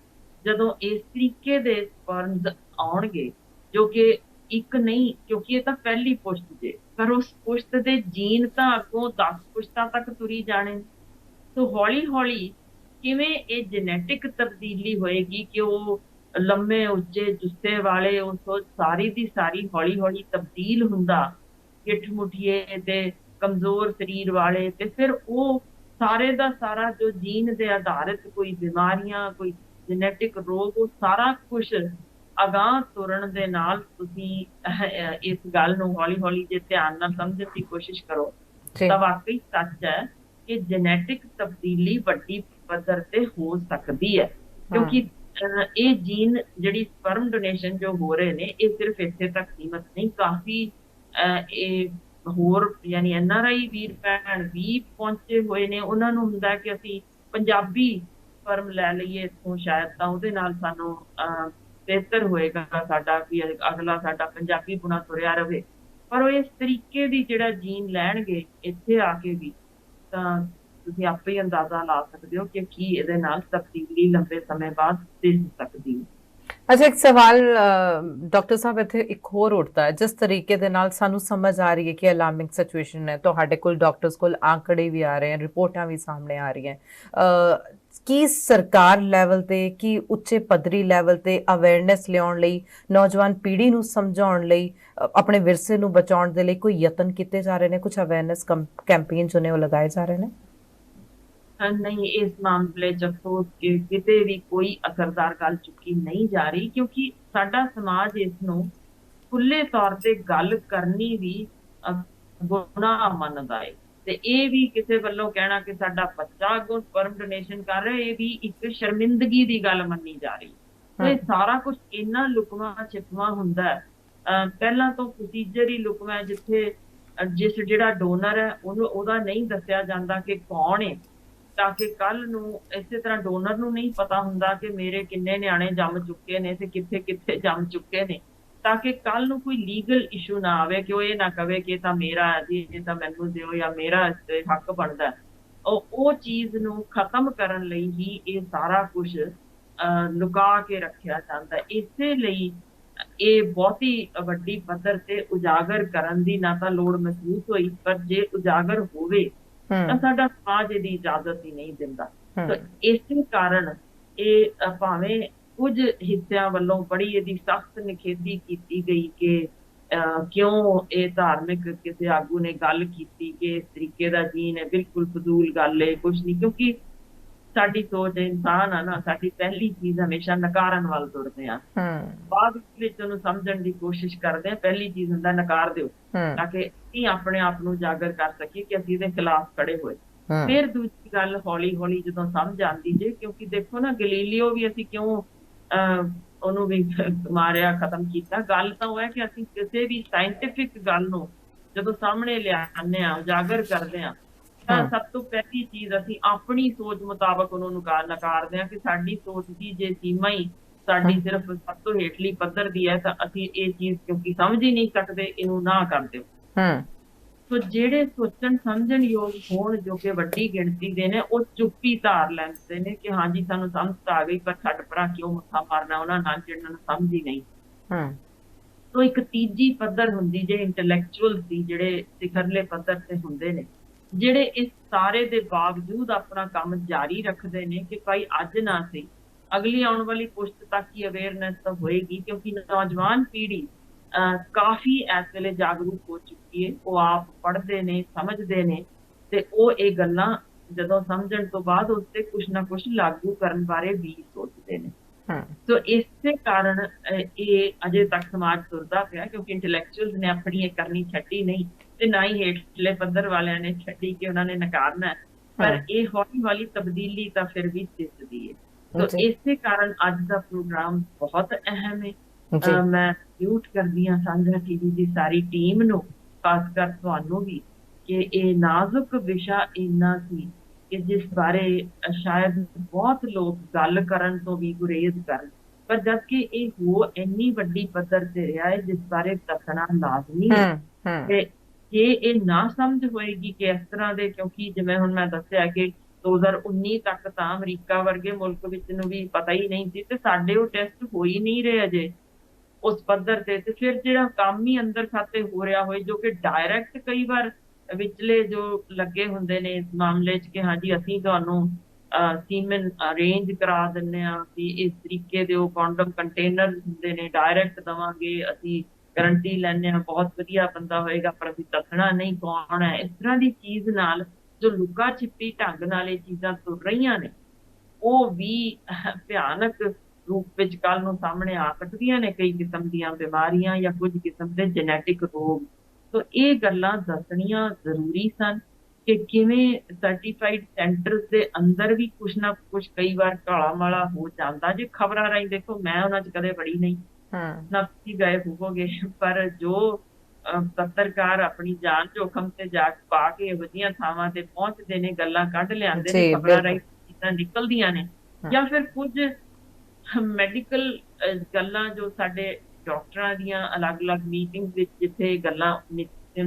ਜਦੋਂ ਇਸ ਤਰੀਕੇ ਦੇ ਸਪਰਮਸ ਆਉਣਗੇ, ਜੋ ਕਿ ਇੱਕ ਨਹੀਂ, ਕਿਉਂਕਿ ਇਹ ਤਾਂ ਪਹਿਲੀ ਪੁਸ਼ਤ ਜੇ, ਪਰ ਉਸ ਪੁਸ਼ਤ ਦੇ ਜੀਨ ਤਾਂ ਅੱਗੋਂ 10 ਪੁਸ਼ਤਾਂ ਤੱਕ ਤੁਰੀ ਜਾਣੇ। ਸੋ ਹੌਲੀ ਹੌਲੀ ਕਿਵੇਂ ਇਹ ਜੈਨੇਟਿਕ ਤਬਦੀਲੀ ਹੋਏਗੀ ਕਿ ਉਹ ਲੰਮੇ ਉੱਚੇ ਜੁੱਸੇ ਵਾਲੇ ਉਹ ਸੋਚ ਸਾਰੀ ਦੀ ਸਾਰੀ ਹੌਲੀ ਹੌਲੀ ਤਬਦੀਲ ਹੁੰਦਾ ਗਿੱਠ ਮੁਠੀਏ ਤੇ ਕਮਜ਼ੋਰ ਸਰੀਰ ਵਾਲੇ, ਤੇ ਫਿਰ ਉਹ ਸਾਰੇ ਦਾ ਸਾਰਾ ਜੋ ਜੀਨ ਦੇ ਆਧਾਰਿਤ ਕੋਈ ਬਿਮਾਰੀਆਂ, ਕੋਈ ਜੈਨੇਟਿਕ ਰੋਗ, ਉਹ ਸਾਰਾ ਕੁਝ ਅਗਾਂਹ ਤੁਰਨ ਦੇ ਨਾਲ ਤੁਸੀਂ ਇਸ ਗੱਲ ਨੂੰ ਹੌਲੀ ਹੌਲੀ ਜੇ ਧਿਆਨ ਨਾਲ ਸਮਝਣ ਦੀ ਕੋਸ਼ਿਸ਼ ਕਰੋ ਜੀ ਤਾਂ ਵਾਕਈ ਸੱਚ ਹੈ ਕਿ ਜੈਨੇਟਿਕ ਤਬਦੀਲੀ ਵੱਡੀ ਪੱਧਰ ਤੇ ਹੋ ਸਕਦੀ ਹੈ। ਕਿਉਂਕਿ ਇਹ ਜੀਨ ਜਿਹੜੀ ਸਪਰਮ ਡੋਨੇਸ਼ਨ ਜੋ ਹੋ ਰਹੇ ਨੇ, ਇਹ ਸਿਰਫ ਇੱਥੇ ਤੱਕ ਸੀਮਤ ਨਹੀਂ, ਕਾਫੀ ਇਹ ਹੋਰ ਯਾਨੀ NRI ਵੀਰ ਭੈਣ ਵੀ ਪਹੁੰਚੇ ਹੋਏ ਨੇ। ਉਹਨਾਂ ਨੂੰ ਹੁੰਦਾ ਕਿ ਅਸੀਂ ਪੰਜਾਬੀ ਸਪਰਮ ਲੈ ਲਈਏ ਇੱਥੋਂ, ਸ਼ਾਇਦ ਤਾਂ ਉਹਦੇ ਨਾਲ ਸਾਨੂੰ ਬਿਹਤਰ ਹੋਏਗਾ ਸਾਡਾ, ਵੀ ਅਗਲਾ ਸਾਡਾ ਪੰਜਾਬੀ ਬੁਣਾ ਤੁਰਿਆ ਰਵੇ। ਪਰ ਉਹ ਇਸ ਤਰੀਕੇ ਦੀ ਜਿਹੜਾ ਜੀਨ ਲੈਣਗੇ ਇੱਥੇ ਆ ਕੇ ਵੀ, ਤਾਂ ਤੁਸੀਂ ਆਪੇ ਹੀ ਅੰਦਾਜ਼ਾ ਲਾ ਸਕਦੇ ਹੋ ਕਿ ਕੀ ਇਹਦੇ ਨਾਲ ਤਬਦੀਲੀ ਲੰਬੇ ਸਮੇਂ ਬਾਅਦ ਦਿਸ ਸਕਦੀ ਹੈ। ਅੱਛਾ, ਇੱਕ ਸਵਾਲ ਡਾਕਟਰ ਸਾਹਿਬ ਇੱਥੇ ਇੱਕ ਹੋਰ ਉੱਠਦਾ ਹੈ, ਜਿਸ ਤਰੀਕੇ ਦੇ ਨਾਲ ਸਾਨੂੰ ਸਮਝ ਆ ਰਹੀ ਹੈ ਕਿ ਅਲਾਰਮਿੰਗ ਸਿਚੁਏਸ਼ਨ ਹੈ, ਤੁਹਾਡੇ ਕੋਲ ਡਾਕਟਰਸ ਕੋਲ ਆંકੜੇ ਵੀ ਆ ਰਹੇ ਹਨ, ਰਿਪੋਰਟਾਂ ਵੀ ਸਾਹਮਣੇ ਆ ਰਹੀਆਂ, ਕੀ ਸਰਕਾਰ ਲੈਵਲ ਤੇ, ਕੀ ਉੱਚੇ ਪੱਧਰੀ ਲੈਵਲ ਤੇ ਅਵੇਅਰਨੈਸ ਲਿਆਉਣ ਲਈ, ਨੌਜਵਾਨ ਪੀੜ੍ਹੀ ਨੂੰ ਸਮਝਾਉਣ ਲਈ, ਆਪਣੇ ਵਿਰਸੇ ਨੂੰ ਬਚਾਉਣ ਦੇ ਲਈ ਕੋਈ ਯਤਨ ਕੀਤੇ ਜਾ ਰਹੇ ਨੇ? ਕੁਝ ਅਵੇਅਰਨੈਸ ਕੈਂਪੇਨ ਜੋ ਨੇ ਉਹ ਲਗਾਏ ਜਾ ਰਹੇ ਨੇ? ਨਹੀਂ, ਇਸ ਮਾਮਲੇ 'ਚ ਅਫਸੋਸ ਕਿ ਕਿਤੇ ਵੀ ਕੋਈ ਅਸਰਦਾਰ ਗੱਲ ਚੁੱਕੀ ਨਹੀਂ ਜਾ ਰਹੀ, ਕਿਉਂਕਿ ਸਾਡਾ ਸਮਾਜ ਇਸ ਨੂੰ ਖੁੱਲੇ ਤੌਰ ਤੇ ਗੱਲ ਕਰਨੀ ਵੀ ਗੁਨਾਹ ਮੰਨਦਾ ਹੈ। ਤੇ ਇਹ ਵੀ ਕਿਸੇ ਵੱਲੋਂ ਕਹਿਣਾ ਕਿ ਸਾਡਾ ਬੱਚਾ ਅੱਗੋਂ ਸਪਰਮ ਡੋਨੇਸ਼ਨ ਕਰ ਰਿਹਾ, ਇਹ ਵੀ ਇੱਕ ਸ਼ਰਮਿੰਦਗੀ ਦੀ ਗੱਲ ਮੰਨੀ ਜਾ ਰਹੀ। ਤੇ ਸਾਰਾ ਕੁਝ ਇੰਨਾ ਲੁਕਵਾਂ ਛਿਪਵਾਂ ਹੁੰਦਾ ਹੈ, ਪਹਿਲਾਂ ਤੋਂ ਪ੍ਰੋਸੀਜਰ ਹੀ ਲੁਕਵਾਂ, ਜਿੱਥੇ ਜਿਸ ਜਿਹੜਾ ਡੋਨਰ ਹੈ ਉਹਨੂੰ ਉਹਦਾ ਨਹੀਂ ਦੱਸਿਆ ਜਾਂਦਾ ਕਿ ਕੌਣ ਹੈ, ਤਾਂ ਕਿ ਕੱਲ ਨੂੰ ਇਸੇ ਤਰ੍ਹਾਂ ਡੋਨਰ ਨੂੰ ਨਹੀਂ ਪਤਾ ਹੁੰਦਾ ਕਿ ਮੇਰੇ ਕਿੰਨੇ ਨਿਆਣੇ ਜੰਮ ਚੁੱਕੇ ਨੇ ਤੇ ਕਿੱਥੇ ਕਿੱਥੇ ਜੰਮ ਚੁੱਕੇ ਨੇ, ਤਾਂ ਕਿ ਕੱਲ ਨੂੰ ਕੋਈ ਲੀਗਲ ਇਸ਼ੂ ਨਾ ਆਵੇ ਕਿ ਉਹ ਇਹ ਨਾ ਕਵੇ ਕਿ ਇਹ ਤਾਂ ਮੇਰਾ ਹੈ ਜੀ, ਇਹ ਤਾਂ ਮੈਨੂੰ ਦਿਓ ਜਾਂ ਮੇਰਾ ਇਸ ਤੇ ਹੱਕ ਬਣਦਾ। ਉਹ ਚੀਜ਼ ਨੂੰ ਖਤਮ ਕਰਨ ਲਈ ਹੀ ਇਹ ਸਾਰਾ ਕੁਝ ਲੁਕਾ ਕੇ ਰੱਖਿਆ ਜਾਂਦਾ। ਇਸੇ ਲਈ ਇਹ ਬਹੁਤੀ ਵੱਡੀ ਪੱਧਰ ਤੇ ਉਜਾਗਰ ਕਰਨ ਦੀ ਨਾ ਤਾਂ ਲੋੜ ਮਹਿਸੂਸ ਹੋਈ, ਪਰ ਜੇ ਉਜਾਗਰ ਹੋਵੇ ਤਾਂ ਸਾਡਾ ਸਮਾਜ ਇਹਦੀ ਇਜਾਜ਼ਤ ਹੀ ਨਹੀਂ ਦਿੰਦਾ। ਤਾਂ ਇਸੇ ਕਾਰਨ ਇਹ ਭਾਵੇਂ ਕੁਝ ਹਿੱਸਿਆਂ ਵੱਲੋਂ ਬੜੀ ਇਹਦੀ ਸਖਤ ਨਿਖੇਧੀ ਕੀਤੀ ਗਈ ਕਿ ਕਿਉਂ ਇਹ ਧਾਰਮਿਕ ਕਿਸੇ ਆਗੂ ਨੇ ਗੱਲ ਕੀਤੀ ਕਿ ਇਸ ਤਰੀਕੇ ਦਾ ਜੀਨ ਹੈ, ਬਿਲਕੁਲ ਫਜ਼ੂਲ ਗੱਲ ਹੈ, ਕੁਛ ਨਹੀਂ। ਕਿਉਂਕਿ ਸਾਡੀ ਸੋਚ ਇਨਸਾਨ ਆ ਨਾ, ਸਾਡੀ ਪਹਿਲੀ ਚੀਜ਼ ਹਮੇਸ਼ਾ ਨਕਾਰਨ ਵੱਲ ਤੁਰਦੇ ਆ, ਬਾਅਦ ਵਿੱਚ ਉਹਨੂੰ ਸਮਝਣ ਦੀ ਕੋਸ਼ਿਸ਼ ਕਰਦੇ ਆ। ਪਹਿਲੀ ਚੀਜ਼ ਹੁੰਦਾ ਨਕਾਰ ਦਿਓ, ਤਾਂ ਕਿ ਅਸੀਂ ਆਪਣੇ ਆਪ ਨੂੰ ਉਜਾਗਰ ਕਰ ਸਕੀਏ ਕਿ ਅਸੀਂ ਇਹਦੇ ਖਿਲਾਫ ਖੜੇ ਹੋਏ। ਫਿਰ ਦੂਜੀ ਗੱਲ ਹੌਲੀ ਹੌਲੀ ਜਦੋਂ ਸਮਝ ਆਉਂਦੀ ਜੇ, ਕਿਉਂਕਿ ਦੇਖੋ ਨਾ ਗਲੀਲੀਓ ਵੀ ਅਸੀਂ ਕਿਉਂ ਉਹਨੂੰ ਵੀ ਮਾਰਿਆ, ਖਤਮ ਕੀਤਾ। ਗੱਲ ਤਾਂ ਉਹ ਹੈ ਕਿ ਅਸੀਂ ਕਿਸੇ ਵੀ ਸਾਇੰਟੀਫਿਕ ਗੱਲ ਨੂੰ ਜਦੋਂ ਸਾਹਮਣੇ ਲਿਆਉਂਦੇ ਆ, ਉਜਾਗਰ ਕਰਦੇ ਆ, ਤਾਂ ਸਭ ਤੋਂ ਪਹਿਲੀ ਚੀਜ਼ ਅਸੀਂ ਆਪਣੀ ਸੋਚ ਮੁਤਾਬਕ ਉਹਨੂੰ ਨਕਾਰਦੇ ਹਾਂ ਕਿ ਸਾਡੀ ਸੋਚ ਦੀ ਜੇ ਸੀਮਾ ਹੀ ਸਾਡੀ ਸਿਰਫ ਸਭ ਤੋਂ ਹੇਠਲੀ ਪੱਧਰ ਦੀ ਹੈ, ਤਾਂ ਅਸੀਂ ਇਹ ਚੀਜ਼ ਕਿਉਂਕਿ ਸਮਝ ਹੀ ਨਹੀਂ ਸਕਦੇ, ਇਹਨੂੰ ਨਾ ਕਰ ਦਿਓ। ਸੋ ਜਿਹੜੇ ਸੋਚਣ ਸਮਝਣ ਯੋਗ ਹੋਣ, ਜੋ ਕਿ ਵੱਡੀ ਗਿਣਤੀ ਦੇ ਨੇ, ਉਹ ਚੁੱਪੀ ਧਾਰ ਲੈਂਦੇ ਨੇ ਕਿ ਹਾਂਜੀ ਸਾਨੂੰ ਸਮਝ ਤਾਂ ਆ ਗਈ, ਪਰ ਛੱਡ ਪਰਾਂ ਕਿਉਂ ਮੱਥਾ ਮਾਰਨਾ ਉਹਨਾਂ ਨਾਲ ਜਿਹਨਾਂ ਨੂੰ ਸਮਝ ਹੀ ਨਹੀਂ। ਸੋ ਇੱਕ ਤੀਜੀ ਪੱਧਰ ਹੁੰਦੀ ਜੇ ਇੰਟੈਲੈਕਚੁਅਲ ਦੀ, ਜਿਹੜੇ ਸਿਖਰਲੇ ਪੱਧਰ ਤੇ ਹੁੰਦੇ ਨੇ, ਜਿਹੜੇ ਇਸ ਸਾਰੇ ਦੇ ਬਾਵਜੂਦ ਆਪਣਾ ਕੰਮ ਜਾਰੀ ਰੱਖਦੇ ਨੇ ਕਿ ਭਾਈ ਅੱਜ ਨਾ ਸਹੀ ਅਗਲੀ ਆਉਣ ਵਾਲੀ ਪੁਸ਼ਤ ਤੱਕ ਹੀ ਅਵੇਅਰਨੈਸ ਤਾਂ ਹੋਏਗੀ, ਕਿਉਂਕਿ ਨੌਜਵਾਨ ਪੀੜ੍ਹੀ ਕਾਫੀ ਇਸ ਵੇਲੇ ਜਾਗਰੂਕ ਹੋ ਚੁੱਕੀ ਹੈ। ਉਹ ਆਪ ਪੜ੍ਹਦੇ ਨੇ, ਸਮਝਦੇ ਨੇ, ਤੇ ਉਹ ਇਹ ਗੱਲਾਂ ਜਦੋਂ ਸਮਝਣ ਤੋਂ ਬਾਅਦ ਉਸ ਤੇ ਕੁਛ ਨਾ ਕੁਛ ਲਾਗੂ ਕਰਨ ਬਾਰੇ ਵੀ ਸੋਚਦੇ ਨੇ। ਸੋ ਇਸੇ ਕਾਰਨ ਇਹ ਅਜੇ ਤੱਕ ਸਮਾਜ ਤੁਰਦਾ ਪਿਆ, ਕਿਉਂਕਿ ਇੰਟੈਲੈਕਚੁਅਲਸ ਨੇ ਆਪਣੀ ਇਹ ਕਰਨੀ ਛੱਡੀ ਨਹੀਂ, ਤੇ ਨਾ ਹੀ ਹੇਠਲੇ ਪੱਧਰ ਵਾਲਿਆਂ ਨੇ ਛੱਡੀ ਕਿ ਉਹਨਾਂ ਨੇ ਨਕਾਰਨਾ। ਪਰ ਇਹ ਹੌਲੀ ਹੌਲੀ ਤਬਦੀਲੀ ਤਾਂ ਫਿਰ ਵੀ ਦਿਸਦੀ ਹੈ। ਸੋ ਇਸੇ ਕਾਰਨ ਅੱਜ ਦਾ ਪ੍ਰੋਗਰਾਮ ਬਹੁਤ ਅਹਿਮ ਹੈ। ਜੀ। ਮੈਂ ਸਲੂਟ ਕਰਦੀ ਹਾਂ ਸਾਂਝਾ ਟੀਵੀ ਦੀ ਸਾਰੀ ਟੀਮ ਨੂੰ, ਖਾਸ ਕਰ ਤੁਹਾਨੂੰ ਵੀ, ਕਿ ਇਹ ਨਾਜ਼ੁਕ ਵਿਸ਼ਾ ਇੰਨਾ ਸੀ ਕਿ ਜਿਸ ਬਾਰੇ ਸ਼ਾਇਦ ਬਹੁਤ ਲੋਕ ਗੱਲ ਕਰਨ ਤੋਂ ਵੀ ਗੁਰੇਜ਼ ਕਰਨ, ਪਰ ਜਦਕਿ ਇਹ ਹੋ ਇੰਨੀ ਵੱਡੀ ਪੱਧਰ ਤੇ ਰਿਹਾ ਹੈ ਜਿਸ ਬਾਰੇ ਦੱਸਣਾ ਲਾਜ਼ਮੀ ਹੈ। ਹੂੰ ਤੇ ਜੇ ਇਹ ਨਾ ਸਮਝ ਹੋਏਗੀ ਕਿ ਇਸ ਤਰ੍ਹਾਂ ਦੇ, ਕਿਉਂਕਿ ਜਿਵੇਂ ਹੁਣ ਮੈਂ ਦੱਸਿਆ ਕਿ 2019 ਤੱਕ ਤਾਂ ਅਮਰੀਕਾ ਵਰਗੇ ਮੁਲਕ ਵਿੱਚ ਨੂੰ ਵੀ ਪਤਾ ਹੀ ਨਹੀਂ ਸੀ, ਤੇ ਸਾਡੇ ਉਹ ਟੈਸਟ ਹੋ ਹੀ ਨਹੀਂ ਰਹੇ ਅਜੇ ਉਸ ਪੱਧਰ ਤੇ ਫਿਰ ਜਿਹੜਾ ਕੰਮ ਹੀ ਅੰਦਰ ਖਾਤੇ ਹੋ ਰਿਹਾ ਹੋਏ, ਜੋ ਕਿ ਡਾਇਰੈਕਟ ਕਈ ਵਾਰ ਵਿਚਲੇ ਜੋ ਲੱਗੇ ਹੁੰਦੇ ਨੇ ਇਸ ਮਾਮਲੇ 'ਚ ਕਿ ਹਾਂਜੀ ਅਸੀਂ ਤੁਹਾਨੂੰ ਸੀਮਨ ਅਰੇਂਜ ਕਰਾ ਦਿੰਦੇ ਹਾਂ ਵੀ ਇਸ ਤਰੀਕੇ ਦੇ ਉਹ ਕੌਂਡਮ ਕੰਟੇਨਰ ਹੁੰਦੇ ਨੇ, ਡਾਇਰੈਕਟ ਦਵਾਂਗੇ ਅਸੀਂ, ਗਰੰਟੀ ਲੈਂਦੇ ਹਾਂ ਬਹੁਤ ਵਧੀਆ ਬੰਦਾ ਹੋਏਗਾ, ਪਰ ਅਸੀਂ ਦੱਸਣਾ ਨਹੀਂ ਕੌਣ ਹੈ। ਇਸ ਤਰ੍ਹਾਂ ਦੀ ਚੀਜ਼ ਨਾਲ ਜੋ ਲੁਕਾ ਛਿਪੀ ਢੰਗ ਨਾਲ ਇਹ ਚੀਜ਼ਾਂ ਤੁਰ ਰਹੀਆਂ ਨੇ, ਉਹ ਵੀ ਭਿਆਨਕ ਰੂਪ ਵਿੱਚ ਕੱਲ ਨੂੰ ਸਾਹਮਣੇ ਆ ਸਕਦੀਆਂ ਨੇ, ਕਈ ਕਿਸਮ ਦੀਆਂ ਬਿਮਾਰੀਆਂ ਜਾਂ ਕੁਝ ਕਿਸਮ ਦੇ ਜੈਨੇਟਿਕ ਰੋਗ। ਸੋ ਇਹ ਗੱਲਾਂ ਦੱਸਣੀਆਂ ਜ਼ਰੂਰੀ ਸਨ ਕਿ ਕਿਵੇਂ ਸਰਟੀਫਾਈਡ ਸੈਂਟਰਸ ਦੇ ਅੰਦਰ ਵੀ ਕੁਛ ਨਾ ਕੁਛ ਕਈ ਵਾਰ ਕਾਲਾ ਮਾਲਾ ਹੋ ਜਾਂਦਾ ਜੇ ਖਬਰਾਂ ਰਾਹੀਂ। ਦੇਖੋ ਮੈਂ ਉਹਨਾਂ 'ਚ ਕਦੇ ਵੜੀ ਨਹੀਂ, ਨਾ ਤੁਸੀਂ ਗਏ ਹੋਵੋਗੇ, ਪਰ ਜੋ ਪੱਤਰਕਾਰ ਆਪਣੀ ਜਾਨ ਜੋਖਮ ਤੇ ਜਾ ਪਾ ਕੇ ਇਹੋ ਜਿਹੀਆਂ ਥਾਵਾਂ ਤੇ ਪਹੁੰਚਦੇ ਨੇ, ਗੱਲਾਂ ਕੱਢ ਲਿਆਂਦੇ ਨੇ, ਜੀ ਖਬਰਾਂ ਰਾਹੀਂ ਬਿਲਕੁਲ। ਚੀਜ਼ਾਂ ਨਿਕਲਦੀਆਂ ਨੇ, ਜਾਂ ਫਿਰ ਕੁਝ ਮੈਡੀਕਲ ਗੱਲਾਂ ਜੋ ਸਾਡੇ ਡਾਕਟਰਾਂ ਦੀਆਂ ਅਲੱਗ-ਅਲੱਗ ਮੀਟਿੰਗ ਵਿੱਚ ਜਿੱਥੇ ਗੱਲਾਂ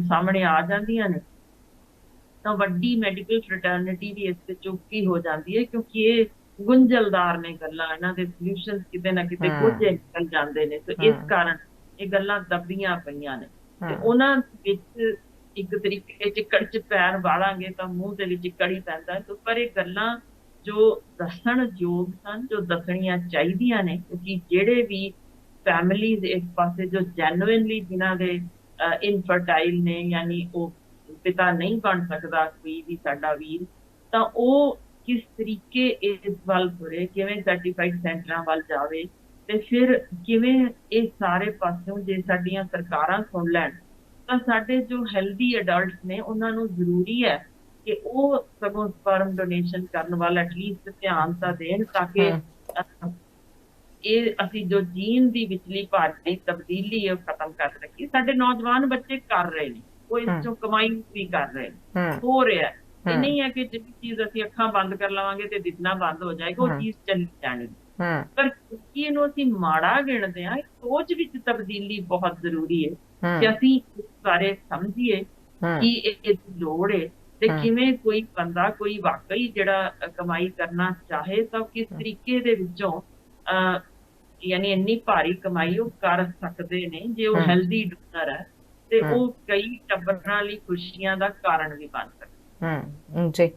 ਸਾਹਮਣੇ ਆ ਜਾਂਦੀਆਂ ਨੇ, ਤਾਂ ਵੱਡੀ ਮੈਡੀਕਲ ਫਰਟਰਨਿਟੀ ਵੀ ਇਸ ਤੇ ਚੁੱਪੀ ਹੋ ਜਾਂਦੀ ਹੈ, ਕਿਉਂਕਿ ਇਹ ਗੁੰਝਲਦਾਰ ਨੇ ਗੱਲਾਂ, ਇਹਨਾਂ ਦੇ ਸੋਲੂਸ਼ਨਸ ਕਿਤੇ ਨਾ ਕਿਤੇ ਕੋਝੇ ਨਿਕਲ ਜਾਂਦੇ ਨੇ। ਤੇ ਇਸ ਕਾਰਨ ਇਹ ਗੱਲਾਂ ਦੱਬੀਆਂ ਪਈਆਂ ਨੇ, ਤੇ ਉਹਨਾਂ ਵਿੱਚ ਇੱਕ ਤਰੀਕੇ ਚਿੱਕੜ 'ਚ ਪੈਰ ਵਾਲਾਂਗੇ ਤਾਂ ਮੂੰਹ ਦੇ ਵਿੱਚ ਚਿੱਕੜ ਹੀ ਪੈਂਦਾ ਹੈ। ਪਰ ਇਹ ਗੱਲਾਂ ਜੋ ਦੱਸਣ ਯੋਗ ਸਨ, ਜੋ ਦੱਸਣੀਆਂ ਚਾਹੀਦੀਆਂ ਨੇ, ਕਿਉਂਕਿ ਜਿਹੜੇ ਵੀ ਫੈਮਿਲੀਜ਼ ਇਸ ਪਾਸੇ ਜੋ ਜੈਨੂਇਨਲੀ ਜਿਨ੍ਹਾਂ ਦੇ ਇਨਫਰਟਾਈਲ ਨੇ, ਯਾਨੀ ਉਹ ਪਿਤਾ ਨਹੀਂ ਬਣ ਸਕਦਾ ਕੋਈ ਵੀ ਸਾਡਾ ਵੀਰ, ਤਾਂ ਉਹ ਕਿਸ ਤਰੀਕੇ ਇਸ ਵੱਲ ਤੁਰੇ, ਕਿਵੇਂ ਸਰਟੀਫਾਈਡ ਸੈਂਟਰਾਂ ਵੱਲ ਜਾਵੇ, ਤੇ ਫਿਰ ਕਿਵੇਂ ਇਹ ਸਾਰੇ ਪਾਸਿਓਂ ਜੇ ਸਾਡੀਆਂ ਸਰਕਾਰਾਂ ਸੁਣ ਲੈਣ ਤਾਂ ਸਾਡੇ ਜੋ ਹੈਲਦੀ ਅਡਲਟਸ ਨੇ ਉਹਨਾਂ ਨੂੰ ਜ਼ਰੂਰੀ ਹੈ ਕਿ ਉਹ ਸਗੋਂ ਸਪਰਮ ਡੋਨੇਸ਼ਨ ਕਰਨ ਵੱਲ ਐਟਲੀਸਟ ਧਿਆਨ ਤਾਂ ਦੇਣ, ਤਾਂ ਕਿ ਇਹ ਅਸੀਂ ਜੋ ਜੀਨ ਦੀ ਵਿਚਲੀ ਭਾਰੀ ਤਬਦੀਲੀ ਹੈ ਉਹ ਖਤਮ ਕਰ ਸਕੀਏ। ਸਾਡੇ ਨੌਜਵਾਨ ਬੱਚੇ ਕਰ ਰਹੇ ਨੇ, ਉਹ ਇਸ ਚੋਂ ਕਮਾਈ ਵੀ ਕਰ ਰਹੇ ਨੇ, ਹੋ ਰਿਹਾ। ਇਹ ਨਹੀਂ ਹੈ ਕਿ ਜਿਹੜੀ ਚੀਜ਼ ਅਸੀਂ ਅੱਖਾਂ ਬੰਦ ਕਰ ਲਵਾਂਗੇ ਤੇ ਦਿਖਣਾ ਬੰਦ ਹੋ ਜਾਏਗਾ, ਉਹ ਚੀਜ਼ ਚੱਲੀ ਜਾਣੀ। ਪਰ ਕਿਉਂਕਿ ਇਹਨੂੰ ਅਸੀਂ ਮਾੜਾ ਗਿਣਦੇ ਹਾਂ, ਸੋਚ ਵਿੱਚ ਤਬਦੀਲੀ ਬਹੁਤ ਜ਼ਰੂਰੀ ਹੈ ਕਿ ਅਸੀਂ ਇਸ ਬਾਰੇ ਸਮਝੀਏ ਕਿ ਇਹਦੀ ਲੋੜ ਹੈ, ਤੇ ਕਿਵੇਂ ਕੋਈ ਬੰਦਾ, ਕੋਈ ਵਾਕਈ ਜਿਹੜਾ ਕਮਾਈ ਕਰਨਾ ਚਾਹੇ ਤਾਂ ਕਿਸ ਤਰੀਕੇ ਦੇ ਵਿੱਚੋਂ ਯਾਨੀ ਇੰਨੀ ਭਾਰੀ ਕਮਾਈ ਉਹ ਕਰ ਸਕਦੇ ਨੇ ਜੇ ਉਹ ਹੈਲਦੀ ਡੋਨਰ ਹੈ, ਤੇ ਉਹ ਕਈ ਟੱਬਰਾਂ ਲਈ ਖੁਸ਼ੀਆਂ ਦਾ ਕਾਰਨ ਵੀ ਬਣ ਸਕਦਾ। ਜੀ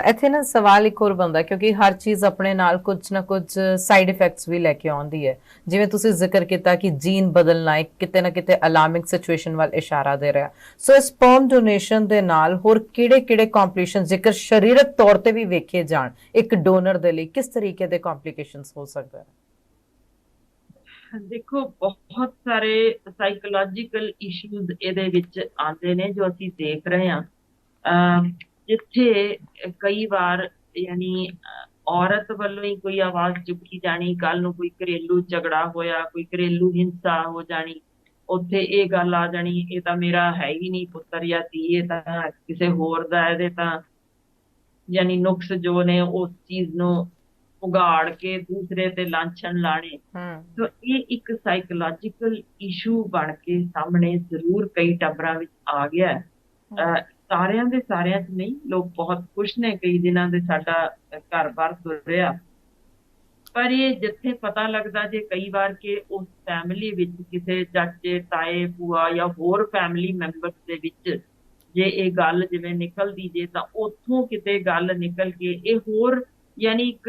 ਇੱਥੇ ਨਾ ਸਵਾਲ ਇੱਕ ਹੋਰ ਬਣਦਾ, ਕਿਉਂਕਿ ਹਰ ਚੀਜ਼ ਆਪਣੇ ਨਾਲ ਕੁਝ ਨਾ ਕੁਝ ਸਾਈਡ ਇਫੈਕਟਸ ਵੀ ਲੈ ਕੇ ਆਉਂਦੀ ਹੈ। ਜਿਵੇਂ ਤੁਸੀਂ ਜ਼ਿਕਰ ਕੀਤਾ ਕਿ ਜੀਨ ਬਦਲਣਾ ਇੱਕ ਕਿਤੇ ਨਾ ਕਿਤੇ ਅਲਾਰਮਿੰਗ ਸਿਚੁਏਸ਼ਨ ਵੱਲ ਇਸ਼ਾਰਾ ਦੇ ਰਿਹਾ। ਸੋ ਸਪਰਮ ਡੋਨੇਸ਼ਨ ਦੇ ਨਾਲ ਹੋਰ ਕਿਹੜੇ ਕੰਪਲਿਕੇਸ਼ਨਸ ਜੇਕਰ ਸਰੀਰਕ ਤੌਰ ਤੇ ਵੀ ਵੇਖੇ ਜਾਣ ਇੱਕ ਡੋਨਰ ਦੇ ਲਈ, ਕਿਸ ਤਰੀਕੇ ਦੇ ਕੰਪਲਿਕੇਸ਼ਨਸ ਹੋ ਸਕਦੇ ਹਨ? ਦੇਖੋ ਬਹੁਤ ਸਾਰੇ ਸਾਈਕੋਲੋਜੀਕਲ ਇਸ਼ੂਜ਼ ਇਹਦੇ ਵਿੱਚ ਆਉਂਦੇ ਨੇ ਜੋ ਅਸੀਂ ਦੇਖ ਰਹੇ ਹਾਂ, ਜਿੱਥੇ ਕਈ ਵਾਰ ਯਾਨੀ ਔਰਤ ਵੱਲੋਂ ਹੀ ਕੋਈ ਆਵਾਜ਼ ਚੁੱਕੀ ਜਾਣੀ, ਕੱਲ ਨੂੰ ਕੋਈ ਘਰੇਲੂ ਝਗੜਾ ਹੋਇਆ, ਕੋਈ ਘਰੇਲੂ ਹਿੰਸਾ ਹੋ ਜਾਣੀ, ਉੱਥੇ ਇਹ ਗੱਲ ਆ ਜਾਣੀ ਇਹ ਤਾਂ ਮੇਰਾ ਹੈ ਹੀ ਨਹੀਂ ਪੁੱਤਰ ਜਾਂ ਧੀ, ਇਹ ਤਾਂ ਕਿਸੇ ਹੋਰ ਦਾ, ਇਹਦੇ ਤਾਂ ਯਾਨੀ ਨੁਕਸ ਜੋ ਨੇ ਉਸ ਚੀਜ਼ ਨੂੰ ਉਗਾੜ ਕੇ ਦੂਸਰੇ ਤੇ ਲਾਂਛਨ ਲਾਣੇ। ਤਾਂ ਇਹ ਇੱਕ ਸਾਈਕੋਲੋਜੀਕਲ ਇਸ਼ੂ ਬਣ ਕੇ ਸਾਹਮਣੇ ਜ਼ਰੂਰ ਕਈ ਟੱਬਰਾਂ ਵਿੱਚ ਆ ਗਿਆ। ਸਾਰਿਆਂ ਦੇ ਸਾਰਿਆਂ 'ਚ ਨਹੀਂ, ਲੋਕ ਬਹੁਤ ਖੁਸ਼ ਨੇ ਕਈ ਦਿਨਾਂ ਦੇ ਸਾਡਾ ਘਰ-ਬਾਰ ਤੁਰਿਆ, ਪਰ ਇਹ ਜਿੱਥੇ ਪਤਾ ਲੱਗਦਾ ਜੇ ਕਈ ਵਾਰ ਕਿ ਉਸ ਫੈਮਿਲੀ ਵਿੱਚ ਕਿਸੇ ਚਾਚੇ, ਤਾਏ, ਭੂਆ ਜਾਂ ਹੋਰ ਫੈਮਿਲੀ ਮੈਂਬਰਸ ਦੇ ਵਿੱਚ ਜੇ ਇਹ ਗੱਲ ਜਿਵੇਂ ਨਿਕਲਦੀ ਜੇ, ਤਾਂ ਉੱਥੋਂ ਕਿਤੇ ਗੱਲ ਨਿਕਲ ਕੇ ਇਹ ਹੋਰ ਯਾਨੀ ਇੱਕ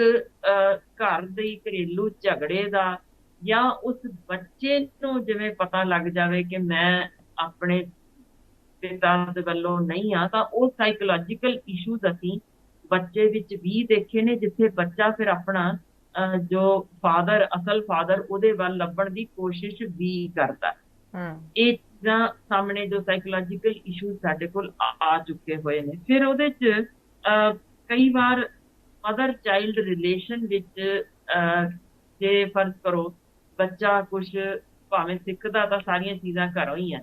ਘਰ ਦੇ ਘਰੇਲੂ ਝਗੜੇ ਦਾ, ਜਾਂ ਉਸ ਬੱਚੇ ਨੂੰ ਜਿਵੇਂ ਪਤਾ ਲੱਗ ਜਾਵੇ ਕਿ ਮੈਂ ਆਪਣੇ ਪਿਤਾ ਦੇ ਵੱਲੋਂ ਨਹੀਂ ਆ, ਤਾਂ ਉਹ ਸਾਈਕੋਲੋਜੀਕਲ ਇਸ਼ੂਜ਼ ਅਸੀਂ ਬੱਚੇ ਵਿੱਚ ਵੀ ਦੇਖੇ ਨੇ, ਜਿੱਥੇ ਬੱਚਾ ਫਿਰ ਆਪਣਾ ਜੋ ਫਾਦਰ, ਅਸਲ ਫਾਦਰ, ਉਹਦੇ ਵੱਲ ਲੱਭਣ ਦੀ ਕੋਸ਼ਿਸ਼ ਵੀ ਕਰਦਾ। ਇਹ ਚੀਜ਼ਾਂ ਸਾਹਮਣੇ ਜੋ ਸਾਈਕੋਲੋਜੀਕਲ ਇਸ਼ੂਜ਼ ਸਾਡੇ ਕੋਲ ਆ ਚੁੱਕੇ ਹੋਏ ਨੇ। ਫਿਰ ਉਹਦੇ 'ਚ ਕਈ ਵਾਰ ਮਦਰ ਚਾਈਲਡ ਰਿਲੇਸ਼ਨ ਵਿੱਚ ਜੇ ਫਰਜ਼ ਕਰੋ ਬੱਚਾ ਕੁਛ ਭਾਵੇਂ ਸਿੱਖਦਾ ਤਾਂ ਸਾਰੀਆਂ ਚੀਜ਼ਾਂ ਘਰੋਂ ਹੀ ਆ,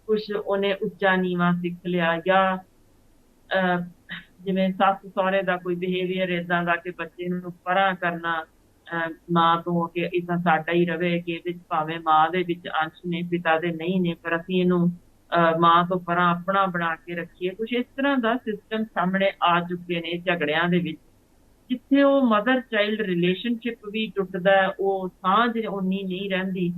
ਕੁਛ ਉਹਨੇ ਉੱਚਾ ਨੀਵਾਂ ਸਿੱਖ ਲਿਆ, ਜਾਂ ਅਹ, ਜਿਵੇਂ ਸੱਸ ਸਹੁਰੇ ਦਾ ਕੋਈ ਬਿਹੇਵੀਅਰ ਏਦਾਂ ਦਾ ਕਿ ਬੱਚੇ ਨੂੰ ਪਰਾਂ ਕਰਨਾ ਮਾਂ ਤੋਂ, ਕਿ ਇਹ ਤਾਂ ਸਾਡਾ ਹੀ ਰਵੇ, ਕਿ ਇਹਦੇ ਚ ਭਾਵੇਂ ਮਾਂ ਦੇ ਵਿੱਚ ਅੰਸ਼ ਨੇ ਪਿਤਾ ਦੇ ਨਹੀਂ ਨੇ, ਪਰ ਅਸੀਂ ਇਹਨੂੰ ਮਾਂ ਤੋਂ ਪਰਾਂ ਆਪਣਾ ਬਣਾ ਕੇ ਰੱਖੀਏ। ਕੁਛ ਇਸ ਤਰ੍ਹਾਂ ਦਾ ਸਿਸਟਮ ਸਾਹਮਣੇ ਆ ਚੁੱਕੇ ਨੇ ਝਗੜਿਆਂ ਦੇ ਵਿੱਚ, ਜਿੱਥੇ ਉਹ ਮਦਰ ਚਾਈਲਡ ਰਿਲੇਸ਼ਨਸ਼ਿਪ ਵੀ ਟੁੱਟਦਾ ਹੈ, ਉਹ ਸਾਂਝ ਉਨੀ ਨਹੀਂ ਰਹਿੰਦੀ।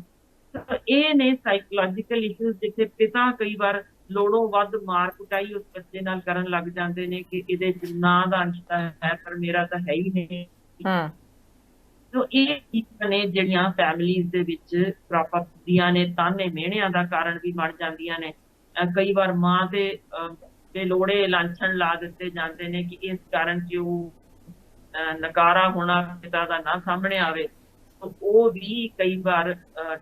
ਤਾਂ ਇਹ ਨੇ ਸਾਈਕੋਲੋਜੀਕਲ ਇਸ਼ੂਜ਼, ਜਿੱਥੇ ਪਿਤਾ ਕਈ ਵਾਰ ਲੋੜੋਂ ਵੱਧ ਮਾਰ ਕੁਟਾਈ ਉਸ ਬੱਚੇ ਨਾਲ ਕਰਨ ਲੱਗ ਜਾਂਦੇ ਨੇ ਕਿ ਇਹਦੇ ਚ ਨਾਂ ਦਾ ਅੰਸ਼ ਤਾਂ ਹੈ ਪਰ ਮੇਰਾ ਤਾਂ ਹੈ ਹੀ ਨਹੀਂ। ਹਾਂ ਸੋ ਇਹ ਚੀਜ਼ਾਂ ਨੇ ਜਿਹੜੀਆਂ ਫੈਮਿਲੀਜ਼ ਦੇ ਵਿੱਚ ਪ੍ਰਾਪਤੀਆਂ ਨੇ, ਤਾਨੇ ਮਿਹਣਿਆਂ ਦਾ ਕਾਰਨ ਵੀ ਬਣ ਜਾਂਦੀਆਂ ਨੇ। ਕਈ ਵਾਰ ਮਾਂ ਦੇ ਲੋੜੇ ਲਾਂਛਣ ਲਾ ਦਿੱਤੇ ਜਾਂਦੇ ਨੇ ਕਿ ਇਸ ਕਾਰਨ ਕਿ ਉਹ ਨਕਾਰਾ ਹੋਣਾ ਪਿਤਾ ਦਾ ਨਾ ਸਾਹਮਣੇ ਆਵੇ। ਉਹ ਵੀ ਕਈ ਵਾਰ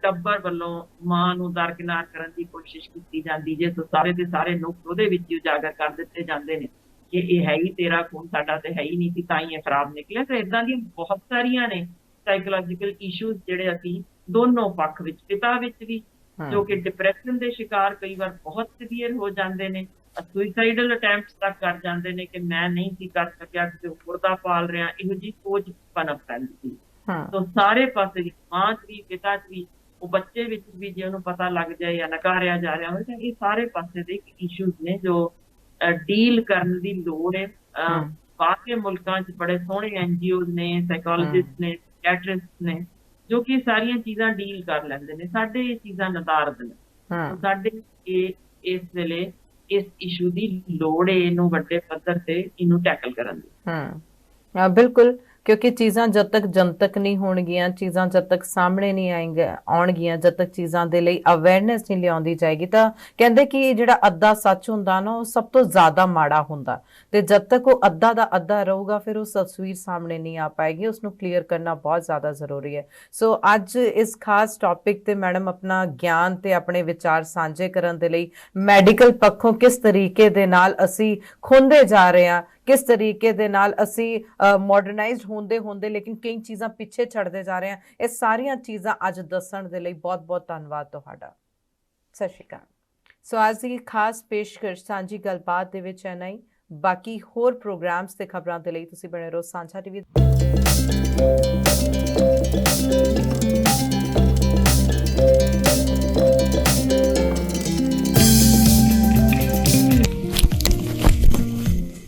ਟੱਬਰ ਵੱਲੋਂ ਮਾਂ ਨੂੰ ਦਰਕਿਨਾਰ ਕਰਨ ਦੀ ਕੋਸ਼ਿਸ਼ ਕੀਤੀ ਜਾਂਦੀ ਜੇ। ਸਾਰੇ ਦੇ ਸਾਰੇ ਨੁਕਸ ਉਹਦੇ ਵਿੱਚ ਹੀ ਉਜਾਗਰ ਕਰ ਦਿੱਤੇ ਜਾਂਦੇ ਨੇ ਕਿ ਇਹ ਹੈ ਹੀ ਤੇਰਾ ਖੂਨ, ਸਾਡਾ ਤੇ ਹੈ ਹੀ ਨਹੀਂ ਸੀ, ਤਾਂ ਹੀ ਇਹ ਖਰਾਬ ਨਿਕਲਿਆ। ਤੇ ਇਦਾਂ ਦੀਆਂ ਬਹੁਤ ਸਾਰੀਆਂ ਨੇ ਸਾਈਕੋਲੋਜੀਕਲ ਇਸ਼ੂਜ਼ ਜਿਹੜੇ ਅਸੀਂ ਦੋਨੋਂ ਪੱਖ ਵਿੱਚ, ਪਿਤਾ ਵਿੱਚ ਵੀ ਜੋ ਕਿ ਡਿਪਰੈਸ਼ਨ ਦੇ ਸ਼ਿਕਾਰ ਕਈ ਵਾਰ ਬਹੁਤ ਸੀਵੀਅਰ ਹੋ ਜਾਂਦੇ ਨੇ, ਸੁਇਸਾਈਡਲ ਅਟੈਂਪਟਸ ਤੱਕ ਕਰ ਜਾਂਦੇ ਨੇ ਕਿ ਮੈਂ ਨਹੀਂ ਸੀ ਕਰ ਸਕਿਆ, ਕਿਸੇ ਹੋਰ ਦਾ ਪਾਲ ਰਿਹਾ, ਇਹੋ ਜਿਹੀ ਸੋਚ ਪਨਪ ਪੈਂਦੀ ਸੀ। तो सारे पासे भी, मां च भी पिता च भी, वो बच्चे विच भी जे उन्हें पता लग जाए या नकारिया जा रहा हो, तो ये सारे पासे दे इशूज ने जो डील करने दी लोड़ है। बाकी मुल्कां च बड़े सोहने NGOs ने, साइकोलॉजिस्ट ने, साइकियाट्रिस्ट ने जो कि सारियां चीज़ां डील कर लैंदे ने। साडे ये चीज़ां नदारद ने, साडे इस वेले इस इशू दी लोड़ है इनू वड्डे पद्धर ते इनू टैकल करन दी। बिल्कुल, क्योंकि चीज़ां जब तक जनतक नहीं होणगियां, चीज़ां जब तक सामने नहीं आउणगियां, जब तक चीज़ां दे लई अवेयरनेस नहीं लिआउंदी जाएगी, तां कहंदे कि जिहड़ा अद्धा सच हुंदा ना वो सब तो ज़्यादा माड़ा हुंदा, ते जब तक वो अद्धा दा अद्धा रहूगा फिर वो तस्वीर सामने नहीं आ पाएगी। उसनूं क्लीयर करना बहुत ज़्यादा ज़रूरी है। सो अज इस खास टॉपिक ते मैडम अपना ज्ञान ते अपने विचार साझे करन दे लई मैडिकल पक्षों किस तरीके दे नाल असीं खोंदे जा रहे हां, किस तरीके दे नाल असी मॉडर्नाइज्ड होंदे होंदे लेकिन कई चीज़ां पिछे छड़दे जा रहे हैं, ये सारियां चीज़ां अज दस्सण दे लई बहुत बहुत धन्नवाद तुहाडा। सत श्री अकाल। सो अज दी खास पेशकश सांझी गलबात दे विच इन्ना ही। बाकी होर प्रोग्राम्स ते खबरां दे लई तुसीं बने रहो सांझा टीवी।